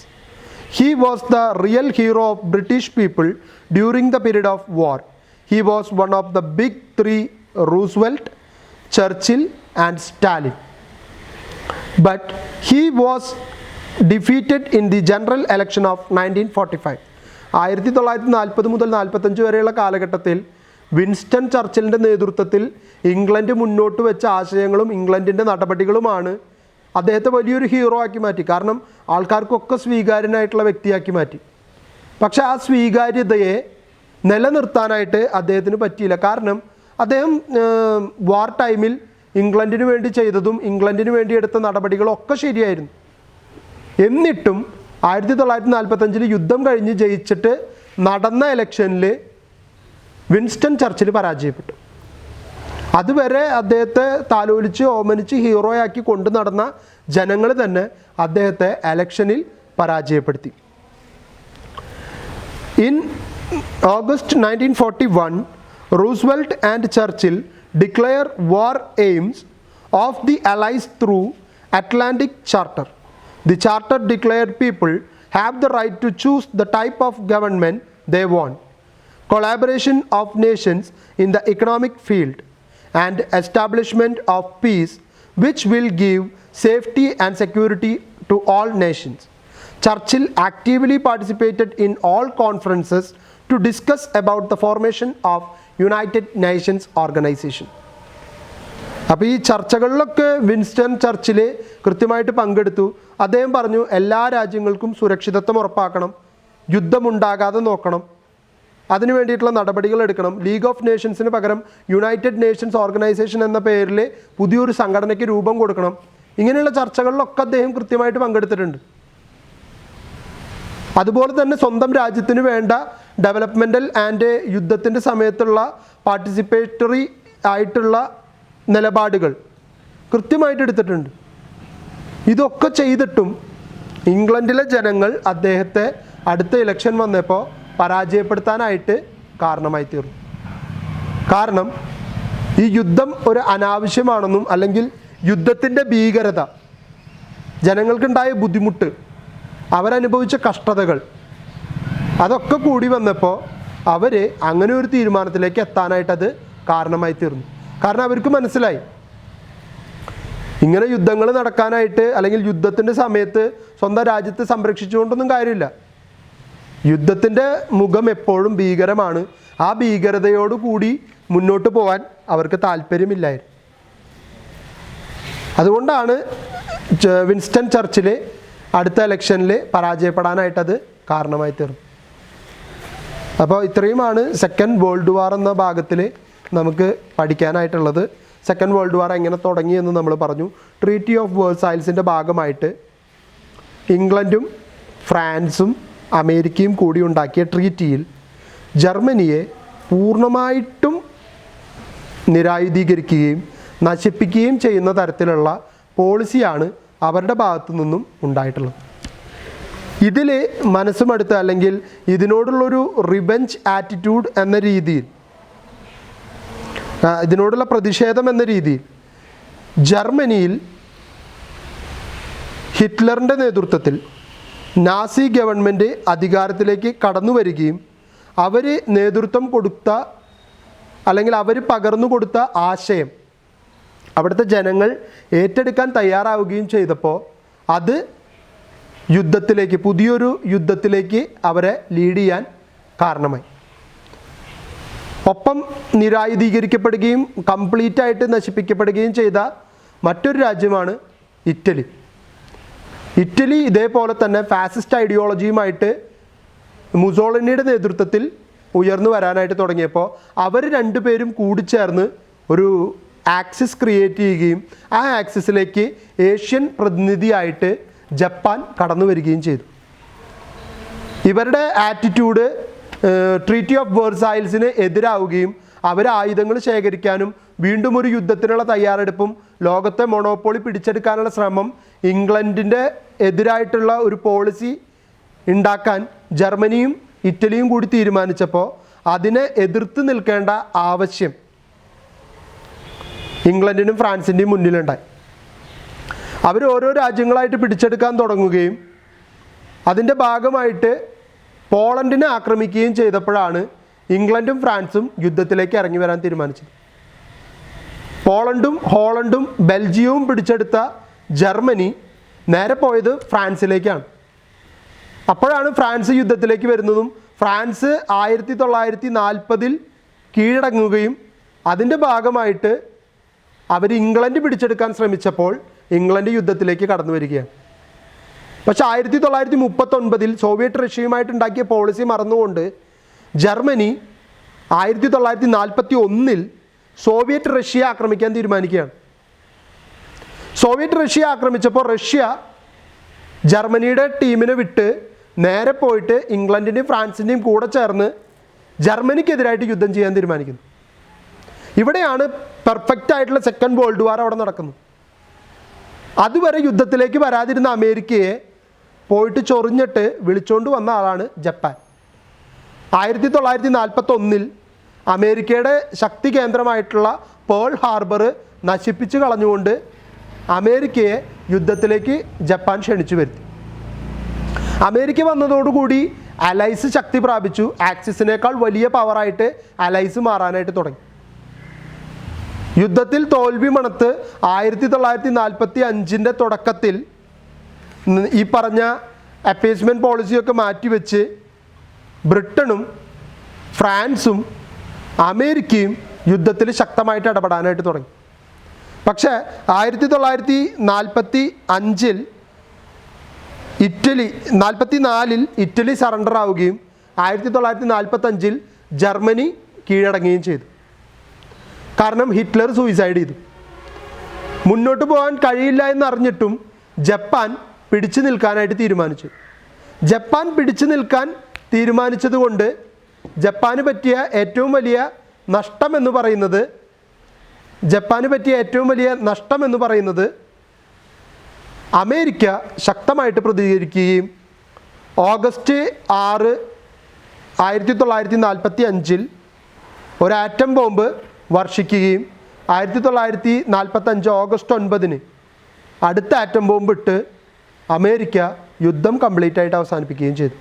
Speaker 1: He was the real hero of British people during the period of war. He was one of the big three: Roosevelt, Churchill and Stalin. But he was defeated in the general election of 1945. 1940 മുതൽ 45 വരെയുള്ള കാലഘട്ടത്തിൽ Winston ചർച്ചിലിൻ്റെ നേതൃത്വത്തിൽ England മുന്നോട്ട് വെച്ച ആശയങ്ങളും ഇംഗ്ലണ്ടിൻ്റെ നടപടികളുമാണ് അദ്ദേഹത്തെ വലിയൊരു hero ആക്കി മാറ്റി. കാരണം ആൾക്കാർക്കൊക്കെ സ്വീകാര്യനായിട്ടുള്ള വ്യക്തിയാക്കി മാറ്റി. പക്ഷേ ആ സ്വീകാര്യതയെ നിലനിർത്താനായിട്ട് അദ്ദേഹത്തിന് പറ്റിയില്ല. കാരണം അദ്ദേഹം വാർ ടൈമിൽ ഇംഗ്ലണ്ടിന് വേണ്ടി ചെയ്തതും ഇംഗ്ലണ്ടിന് വേണ്ടി എടുത്ത നടപടികളും ഒക്കെ ശരിയായിരുന്നു. എന്നിട്ടും 1945 യുദ്ധം കഴിഞ്ഞ് ജയിച്ചിട്ട് നടന്ന ഇലക്ഷനിൽ വിൻസ്റ്റൺ ചർച്ചിൽ പരാജയപ്പെട്ടു. അതുവരെ അദ്ദേഹത്തെ താലോലിച്ച് ഓമനിച്ച് ഹീറോയാക്കി കൊണ്ടു നടന്ന ജനങ്ങൾ തന്നെ അദ്ദേഹത്തെ ഇലക്ഷനിൽ പരാജയപ്പെടുത്തി. In August 1941, Roosevelt and Churchill declare war aims of the allies through Atlantic charter. The charter declared people have the right to choose the type of government they want, collaboration of nations in the economic field, and establishment of peace which will give safety and security to all nations. Churchill actively participated in all conferences to discuss about the formation of United Nations organization. അപ്പോൾ ഈ ചർച്ചകളിലൊക്കെ Winston Churchill കൃത്യമായിട്ട് പങ്കെടുത്തു. അദ്ദേഹം പറഞ്ഞു എല്ലാ രാജ്യങ്ങൾക്കും സുരക്ഷിതത്വം ഉറപ്പാക്കണം, യുദ്ധമുണ്ടാകാതെ നോക്കണം, അതിനു വേണ്ടിയിട്ടുള്ള നടപടികൾ എടുക്കണം. ലീഗ് ഓഫ് നേഷൻസിന് പകരം യുണൈറ്റഡ് നേഷൻസ് ഓർഗനൈസേഷൻ എന്ന പേരിൽ പുതിയൊരു സംഘടനയ്ക്ക് രൂപം കൊടുക്കണം. ഇങ്ങനെയുള്ള ചർച്ചകളിലൊക്കെ അദ്ദേഹം കൃത്യമായിട്ട് പങ്കെടുത്തിട്ടുണ്ട്. അതുപോലെ തന്നെ സ്വന്തം രാജ്യത്തിന് വേണ്ട ഡെവലപ്മെൻ്റൽ ആൻഡ് യുദ്ധത്തിൻ്റെ സമയത്തുള്ള പാർട്ടിസിപ്പേറ്ററി ആയിട്ടുള്ള നിലപാടുകൾ കൃത്യമായിട്ട് എടുത്തിട്ടുണ്ട്. ഇതൊക്കെ ചെയ്തിട്ടും ഇംഗ്ലണ്ടിലെ ജനങ്ങൾ അദ്ദേഹത്തെ അടുത്ത ഇലക്ഷൻ വന്നപ്പോൾ പരാജയപ്പെടുത്താനായിട്ട് കാരണമായി തീർന്നു. കാരണം ഈ യുദ്ധം ഒരു അനാവശ്യമാണെന്നും അല്ലെങ്കിൽ യുദ്ധത്തിൻ്റെ ഭീകരത, ജനങ്ങൾക്കുണ്ടായ ബുദ്ധിമുട്ട്, അവരനുഭവിച്ച കഷ്ടതകൾ, അതൊക്കെ കൂടി വന്നപ്പോൾ അവർ അങ്ങനെ ഒരു തീരുമാനത്തിലേക്ക് എത്താനായിട്ടത് കാരണമായി തീർന്നു. കാരണം അവർക്ക് മനസ്സിലായി ഇങ്ങനെ യുദ്ധങ്ങൾ നടക്കാനായിട്ട് അല്ലെങ്കിൽ യുദ്ധത്തിൻ്റെ സമയത്ത് സ്വന്തം രാജ്യത്തെ സംരക്ഷിച്ചുകൊണ്ടൊന്നും കാര്യമില്ല. യുദ്ധത്തിൻ്റെ മുഖം എപ്പോഴും ഭീകരമാണ്. ആ ഭീകരതയോട് കൂടി മുന്നോട്ട് പോകാൻ അവർക്ക് താല്പര്യമില്ലായിരുന്നു. അതുകൊണ്ടാണ് വിൻസ്റ്റൺ ചർച്ചിൽ അടുത്ത ഇലക്ഷനിൽ പരാജയപ്പെടാനായിട്ടത് കാരണമായി തീർന്നു. അപ്പോൾ ഇത്രയുമാണ് സെക്കൻഡ് വേൾഡ് വാർ എന്ന ഭാഗത്തിൽ നമുക്ക് പഠിക്കാനായിട്ടുള്ളത്. സെക്കൻഡ് വേൾഡ് വാർ എങ്ങനെ തുടങ്ങിയെന്ന് നമ്മൾ പറഞ്ഞു. ട്രീറ്റി ഓഫ് വേഴ്സായിൽസിൻ്റെ ഭാഗമായിട്ട് ഇംഗ്ലണ്ടും ഫ്രാൻസും അമേരിക്കയും കൂടി ഉണ്ടാക്കിയ ട്രീറ്റിയിൽ ജർമ്മനിയെ പൂർണ്ണമായിട്ടും നിരായുധീകരിക്കുകയും നശിപ്പിക്കുകയും ചെയ്യുന്ന തരത്തിലുള്ള പോളിസിയാണ് അവരുടെ ഭാഗത്തു നിന്നും ഉണ്ടായിട്ടുള്ളത്. ഇതിൽ മനസ്സുമടുത്ത് അല്ലെങ്കിൽ ഇതിനോടുള്ളൊരു റിവെഞ്ച് ആറ്റിറ്റ്യൂഡ് എന്ന രീതിയിൽ, ഇതിനോടുള്ള പ്രതിഷേധം എന്ന രീതിയിൽ ജർമ്മനിയിൽ ഹിറ്റ്ലറിൻ്റെ നേതൃത്വത്തിൽ നാസി ഗവൺമെൻറ് അധികാരത്തിലേക്ക് കടന്നു വരികയും അവർ നേതൃത്വം കൊടുത്ത അല്ലെങ്കിൽ അവർ പകർന്നു കൊടുത്ത ആശയം അവിടുത്തെ ജനങ്ങൾ ഏറ്റെടുക്കാൻ തയ്യാറാവുകയും ചെയ്തപ്പോൾ അത് യുദ്ധത്തിലേക്ക്, പുതിയൊരു യുദ്ധത്തിലേക്ക് അവരെ ലീഡ് ചെയ്യാൻ കാരണമായി. ഒപ്പം നിരായുധീകരിക്കപ്പെടുകയും കംപ്ലീറ്റ് ആയിട്ട് നശിപ്പിക്കപ്പെടുകയും ചെയ്ത മറ്റൊരു രാജ്യമാണ് ഇറ്റലി. ഇറ്റലി ഇതേപോലെ തന്നെ ഫാസിസ്റ്റ് ഐഡിയോളജിയുമായിട്ട് മുസോളിനിയുടെ നേതൃത്വത്തിൽ ഉയർന്നു വരാനായിട്ട് തുടങ്ങിയപ്പോൾ അവർ രണ്ടുപേരും കൂടിച്ചേർന്ന് ഒരു ആക്സിസ് ക്രിയേറ്റ് ചെയ്യുകയും ആ ആക്സിസിലേക്ക് ഏഷ്യൻ പ്രതിനിധിയായിട്ട് ജപ്പാൻ കടന്നു വരികയും ചെയ്തു. ഇവരുടെ ആറ്റിറ്റ്യൂഡ് ട്രീറ്റി ഓഫ് വേഴ്സായിൽസിന് എതിരാവുകയും അവർ ആയുധങ്ങൾ ശേഖരിക്കാനും വീണ്ടും ഒരു യുദ്ധത്തിനുള്ള തയ്യാറെടുപ്പും ലോകത്തെ മൊണോപ്പൊളി പിടിച്ചെടുക്കാനുള്ള ശ്രമം ഇംഗ്ലണ്ടിൻ്റെ എതിരായിട്ടുള്ള ഒരു പോളിസി ഉണ്ടാക്കാൻ ജർമ്മനിയും ഇറ്റലിയും കൂടി തീരുമാനിച്ചപ്പോൾ അതിനെ എതിർത്ത് നിൽക്കേണ്ട ആവശ്യം ഇംഗ്ലണ്ടിനും ഫ്രാൻസിൻ്റെയും മുന്നിലുണ്ടായി. അവർ ഓരോ രാജ്യങ്ങളായിട്ട് പിടിച്ചെടുക്കാൻ തുടങ്ങുകയും അതിൻ്റെ ഭാഗമായിട്ട് പോളണ്ടിനെ ആക്രമിക്കുകയും ചെയ്തപ്പോഴാണ് ഇംഗ്ലണ്ടും ഫ്രാൻസും യുദ്ധത്തിലേക്ക് ഇറങ്ങി വരാൻ തീരുമാനിച്ചത്. പോളണ്ടും ഹോളണ്ടും ബെൽജിയവും പിടിച്ചെടുത്ത ജർമ്മനി നേരെ പോയത് ഫ്രാൻസിലേക്കാണ്. അപ്പോഴാണ് ഫ്രാൻസ് യുദ്ധത്തിലേക്ക് വരുന്നതും ഫ്രാൻസ് 1940 കീഴടങ്ങുകയും അതിൻ്റെ ഭാഗമായിട്ട് അവർ ഇംഗ്ലണ്ട് പിടിച്ചെടുക്കാൻ ശ്രമിച്ചപ്പോൾ ഇംഗ്ലണ്ട് യുദ്ധത്തിലേക്ക് കടന്നു വരികയാണ്. പക്ഷേ 1939 സോവിയറ്റ് റഷ്യയുമായിട്ടുണ്ടാക്കിയ പോളിസി മറന്നുകൊണ്ട് ജർമ്മനി 1941 സോവിയറ്റ് റഷ്യ ആക്രമിക്കാൻ തീരുമാനിക്കുകയാണ്. സോവിയറ്റ് റഷ്യ ആക്രമിച്ചപ്പോൾ റഷ്യ ജർമ്മനിയുടെ ടീമിനെ വിട്ട് നേരെ പോയിട്ട് ഇംഗ്ലണ്ടിൻ്റെയും ഫ്രാൻസിൻ്റെയും കൂടെ ചേർന്ന് ജർമ്മനിക്കെതിരായിട്ട് യുദ്ധം ചെയ്യാൻ തീരുമാനിക്കുന്നു. ഇവിടെയാണ് പെർഫെക്റ്റ് ആയിട്ടുള്ള സെക്കൻഡ് വേൾഡ് വാർ അവിടെ നടക്കുന്നത്. അതുവരെ യുദ്ധത്തിലേക്ക് വരാതിരുന്ന അമേരിക്കയെ പോയിട്ട് ചൊറിഞ്ഞിട്ട് വിളിച്ചുകൊണ്ട് വന്ന ആളാണ് ജപ്പാൻ. 1941 അമേരിക്കയുടെ ശക്തി കേന്ദ്രമായിട്ടുള്ള പേൾ ഹാർബർ നശിപ്പിച്ച് കളഞ്ഞുകൊണ്ട് അമേരിക്കയെ യുദ്ധത്തിലേക്ക് ജപ്പാൻ ക്ഷണിച്ചു വരുത്തി. അമേരിക്ക വന്നതോടുകൂടി അലൈസ് ശക്തി പ്രാപിച്ചു. ആക്സിസിനേക്കാൾ വലിയ പവറായിട്ട് അലൈസ് മാറാനായിട്ട് തുടങ്ങി. യുദ്ധത്തിൽ തോൽവി മണത്ത് 1945 തുടക്കത്തിൽ ഈ പറഞ്ഞ അപ്പീസ്മെൻറ്റ് പോളിസിയൊക്കെ മാറ്റിവെച്ച് ബ്രിട്ടനും ഫ്രാൻസും അമേരിക്കയും യുദ്ധത്തിൽ ശക്തമായിട്ട് ഇടപെടാനായിട്ട് തുടങ്ങി. പക്ഷേ 1945 ഇറ്റലി സറണ്ടർ ആവുകയും 1945 ജർമ്മനി കീഴടങ്ങുകയും ചെയ്തു. കാരണം ഹിറ്റ്ലർ സൂയിസൈഡ് ചെയ്തു. മുന്നോട്ട് പോകാൻ കഴിയില്ല എന്നറിഞ്ഞിട്ടും ജപ്പാൻ പിടിച്ചു നിൽക്കാനായിട്ട് തീരുമാനിച്ചു. ജപ്പാൻ പിടിച്ചു നിൽക്കാൻ തീരുമാനിച്ചത് കൊണ്ട് ജപ്പാന് പറ്റിയ ഏറ്റവും വലിയ നഷ്ടം എന്ന് പറയുന്നത് അമേരിക്ക ശക്തമായിട്ട് പ്രതികരിക്കുകയും ഓഗസ്റ്റ് 6, 1945 ഒരു ആറ്റം ബോംബ് വർഷിക്കുകയും 1945 ഓഗസ്റ്റ് 9 അടുത്ത ആറ്റം ബോംബ് ഇട്ട് അമേരിക്ക യുദ്ധം കംപ്ലീറ്റ് ആയിട്ട് അവസാനിപ്പിക്കുകയും ചെയ്തു.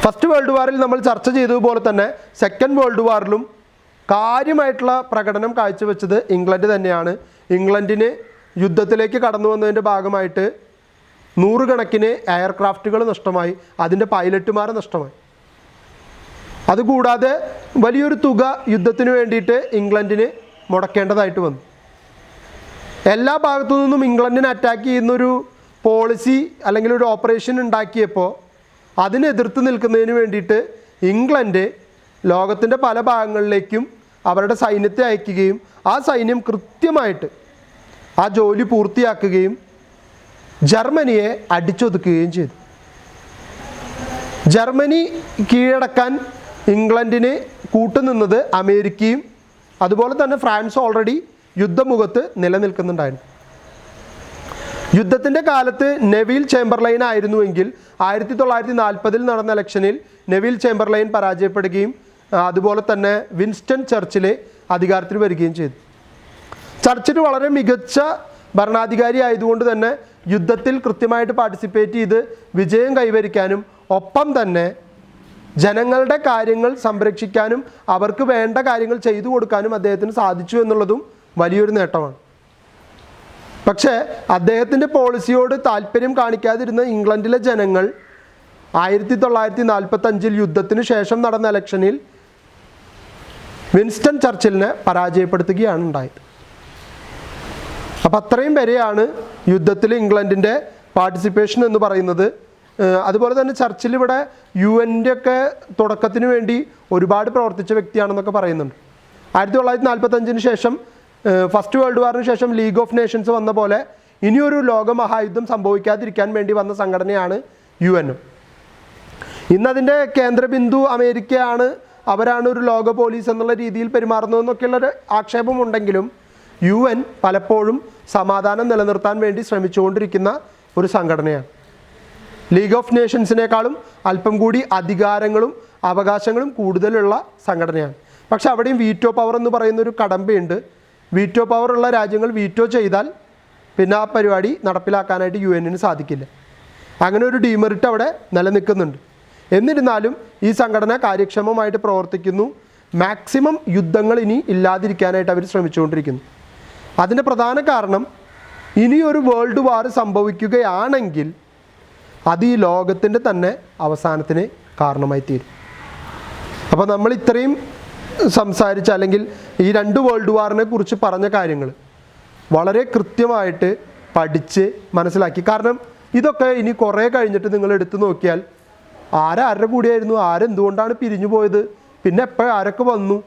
Speaker 1: ഫസ്റ്റ് വേൾഡ് വാറിൽ നമ്മൾ ചർച്ച ചെയ്തതുപോലെ തന്നെ സെക്കൻഡ് വേൾഡ് വാറിലും കാര്യമായിട്ടുള്ള പ്രകടനം കാഴ്ചവെച്ചത് ഇംഗ്ലണ്ട് തന്നെയാണ്. ഇംഗ്ലണ്ടിന് യുദ്ധത്തിലേക്ക് കടന്നു വന്നതിൻ്റെ ഭാഗമായിട്ട് 100 കണക്കിന് എയർക്രാഫ്റ്റുകൾ നഷ്ടമായി, അതിൻ്റെ പൈലറ്റുമാർ നഷ്ടമായി. അതുകൂടാതെ വലിയൊരു തുക യുദ്ധത്തിന് വേണ്ടിയിട്ട് ഇംഗ്ലണ്ടിന് മുടക്കേണ്ടതായിട്ട് വന്നു. എല്ലാ ഭാഗത്തു നിന്നും ഇംഗ്ലണ്ടിനെ അറ്റാക്ക് ചെയ്യുന്നൊരു പോളിസി അല്ലെങ്കിൽ ഒരു ഓപ്പറേഷൻ ഉണ്ടാക്കിയപ്പോൾ അതിനെതിർത്ത് നിൽക്കുന്നതിന് വേണ്ടിയിട്ട് ഇംഗ്ലണ്ട് ലോകത്തിൻ്റെ പല ഭാഗങ്ങളിലേക്കും അവരുടെ സൈന്യത്തെ അയക്കുകയും ആ സൈന്യം കൃത്യമായിട്ട് ആ ജോലി പൂർത്തിയാക്കുകയും ജർമ്മനിയെ അടിച്ചൊതുക്കുകയും ചെയ്തു. ജർമ്മനി കീഴടക്കാൻ ഇംഗ്ലണ്ടിന് കൂട്ടുനിന്നത് അമേരിക്കയും അതുപോലെ തന്നെ ഫ്രാൻസ് ഓൾറെഡി യുദ്ധമുഖത്ത് നിലനിൽക്കുന്നുണ്ടായിരുന്നു. യുദ്ധത്തിൻ്റെ കാലത്ത് നെവിൽ ചേംബർലൈൻ ആയിരുന്നുവെങ്കിൽ 1940 നടന്ന ഇലക്ഷനിൽ നെവിൽ ചേംബർലൈൻ പരാജയപ്പെടുകയും അതുപോലെ തന്നെ വിൻസ്റ്റൺ ചർച്ചിൽ അധികാരത്തിൽ വരികയും ചെയ്തു. ചർച്ചിൽ വളരെ മികച്ച ഭരണാധികാരി ആയതുകൊണ്ട് തന്നെ യുദ്ധത്തിൽ കൃത്യമായിട്ട് പാർട്ടിസിപ്പേറ്റ് ചെയ്ത് വിജയം കൈവരിക്കാനും ഒപ്പം തന്നെ ജനങ്ങളുടെ കാര്യങ്ങൾ സംരക്ഷിക്കാനും അവർക്ക് വേണ്ട കാര്യങ്ങൾ ചെയ്തു കൊടുക്കാനും അദ്ദേഹത്തിന് സാധിച്ചു എന്നുള്ളതും വലിയൊരു നേട്ടമാണ്. പക്ഷേ അദ്ദേഹത്തിൻ്റെ പോളിസിയോട് താല്പര്യം കാണിക്കാതിരുന്ന ഇംഗ്ലണ്ടിലെ ജനങ്ങൾ 1945 യുദ്ധത്തിന് ശേഷം നടന്ന ഇലക്ഷനിൽ വിൻസ്റ്റൺ ചർച്ചിലിനെ പരാജയപ്പെടുത്തുകയാണ് ഉണ്ടായത്. അപ്പം അത്രയും വരെയാണ് യുദ്ധത്തിൽ ഇംഗ്ലണ്ടിൻ്റെ പാർട്ടിസിപ്പേഷൻ എന്ന് പറയുന്നത്. അതുപോലെ തന്നെ ചർച്ചിൽ ഇവിടെ UN ഒക്കെ തുടക്കത്തിന് വേണ്ടി ഒരുപാട് പ്രവർത്തിച്ച വ്യക്തിയാണെന്നൊക്കെ പറയുന്നുണ്ട്. 1945 ശേഷം ഫസ്റ്റ് വേൾഡ് വാറിന് ശേഷം ലീഗ് ഓഫ് നേഷൻസ് വന്ന പോലെ ഇനിയൊരു ലോകമഹായുദ്ധം സംഭവിക്കാതിരിക്കാൻ വേണ്ടി വന്ന സംഘടനയാണ് UN. ഇന്നതിൻ്റെ കേന്ദ്രബിന്ദു അമേരിക്കയാണ്, അവരാണ് ഒരു ലോക പോലീസ് എന്നുള്ള രീതിയിൽ പെരുമാറുന്നതെന്നൊക്കെയുള്ളൊരു ആക്ഷേപമുണ്ടെങ്കിലും UN പലപ്പോഴും സമാധാനം നിലനിർത്താൻ വേണ്ടി ശ്രമിച്ചുകൊണ്ടിരിക്കുന്ന ഒരു സംഘടനയാണ്. ലീഗ് ഓഫ് നേഷൻസിനേക്കാളും അല്പം കൂടി അധികാരങ്ങളും അവകാശങ്ങളും കൂടുതലുള്ള സംഘടനയാണ്. പക്ഷെ അവിടെയും വീറ്റോ പവർ എന്ന് പറയുന്നൊരു കടമ്പയുണ്ട്. വീറ്റോ പവർ ഉള്ള രാജ്യങ്ങൾ വീറ്റോ ചെയ്താൽ പിന്നെ ആ പരിപാടി നടപ്പിലാക്കാനായിട്ട് UN സാധിക്കില്ല. അങ്ങനെ ഒരു ഡീമെറിറ്റ് അവിടെ നിലനിൽക്കുന്നുണ്ട്. എന്നിരുന്നാലും ഈ സംഘടന കാര്യക്ഷമമായിട്ട് പ്രവർത്തിക്കുന്നു. മാക്സിമം യുദ്ധങ്ങൾ ഇനി ഇല്ലാതിരിക്കാനായിട്ട് അവർ ശ്രമിച്ചുകൊണ്ടിരിക്കുന്നു. അതിൻ്റെ പ്രധാന കാരണം ഇനിയൊരു വേൾഡ് വാർ സംഭവിക്കുകയാണെങ്കിൽ അത് ഈ ലോകത്തിൻ്റെ തന്നെ അവസാനത്തിന് കാരണമായി തീരും. അപ്പോൾ നമ്മൾ ഇത്രയും സംസാരിച്ച അല്ലെങ്കിൽ ഈ 2 വേൾഡ് വാറിനെ കുറിച്ച് പറഞ്ഞ കാര്യങ്ങൾ വളരെ കൃത്യമായിട്ട് പഠിച്ച് മനസ്സിലാക്കി. കാരണം ഇതൊക്കെ ഇനി കുറേ കഴിഞ്ഞിട്ട് നിങ്ങൾ എടുത്തു നോക്കിയാൽ ആരുടെ കൂടെയായിരുന്നു, ആരെന്തുകൊണ്ടാണ് പിരിഞ്ഞു പോയത്, പിന്നെ എപ്പോഴും ആരൊക്കെ വന്നു,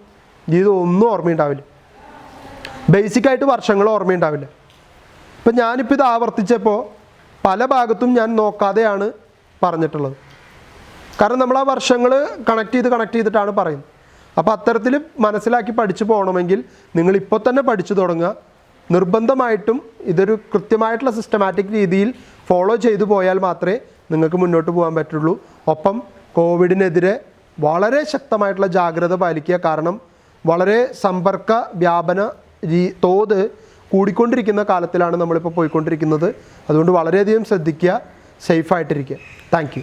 Speaker 1: ഇതൊന്നും ഓർമ്മയുണ്ടാവില്ല. ബേസിക്കായിട്ട് വർഷങ്ങൾ ഓർമ്മയുണ്ടാവില്ല. ഇപ്പം ഞാനിപ്പോൾ ഇത് ആവർത്തിച്ചപ്പോൾ പല ഭാഗത്തും ഞാൻ നോക്കാതെയാണ് പറഞ്ഞിട്ടുള്ളത്. കാരണം നമ്മൾ ആ വർഷങ്ങൾ കണക്ട് ചെയ്തിട്ടാണ് പറയുന്നത്. അപ്പോൾ അത്തരത്തിൽ മനസ്സിലാക്കി പഠിച്ചു പോകണമെങ്കിൽ നിങ്ങളിപ്പോൾ തന്നെ പഠിച്ചു തുടങ്ങുക. നിർബന്ധമായിട്ടും ഇതൊരു കൃത്യമായിട്ടുള്ള സിസ്റ്റമാറ്റിക് രീതിയിൽ ഫോളോ ചെയ്തു പോയാൽ മാത്രമേ നിങ്ങൾക്ക് മുന്നോട്ട് പോകാൻ പറ്റുള്ളൂ. ഒപ്പം കോവിഡിനെതിരെ വളരെ ശക്തമായിട്ടുള്ള ജാഗ്രത പാലിക്കുക. കാരണം വളരെ സമ്പർക്ക വ്യാപന തോത് കൂടിക്കൊണ്ടിരിക്കുന്ന കാലത്തിലാണ് നമ്മളിപ്പോൾ പോയിക്കൊണ്ടിരിക്കുന്നത്. അതുകൊണ്ട് വളരെയധികം ശ്രദ്ധിക്കുക, സേഫായിട്ടിരിക്കുക. Thank you.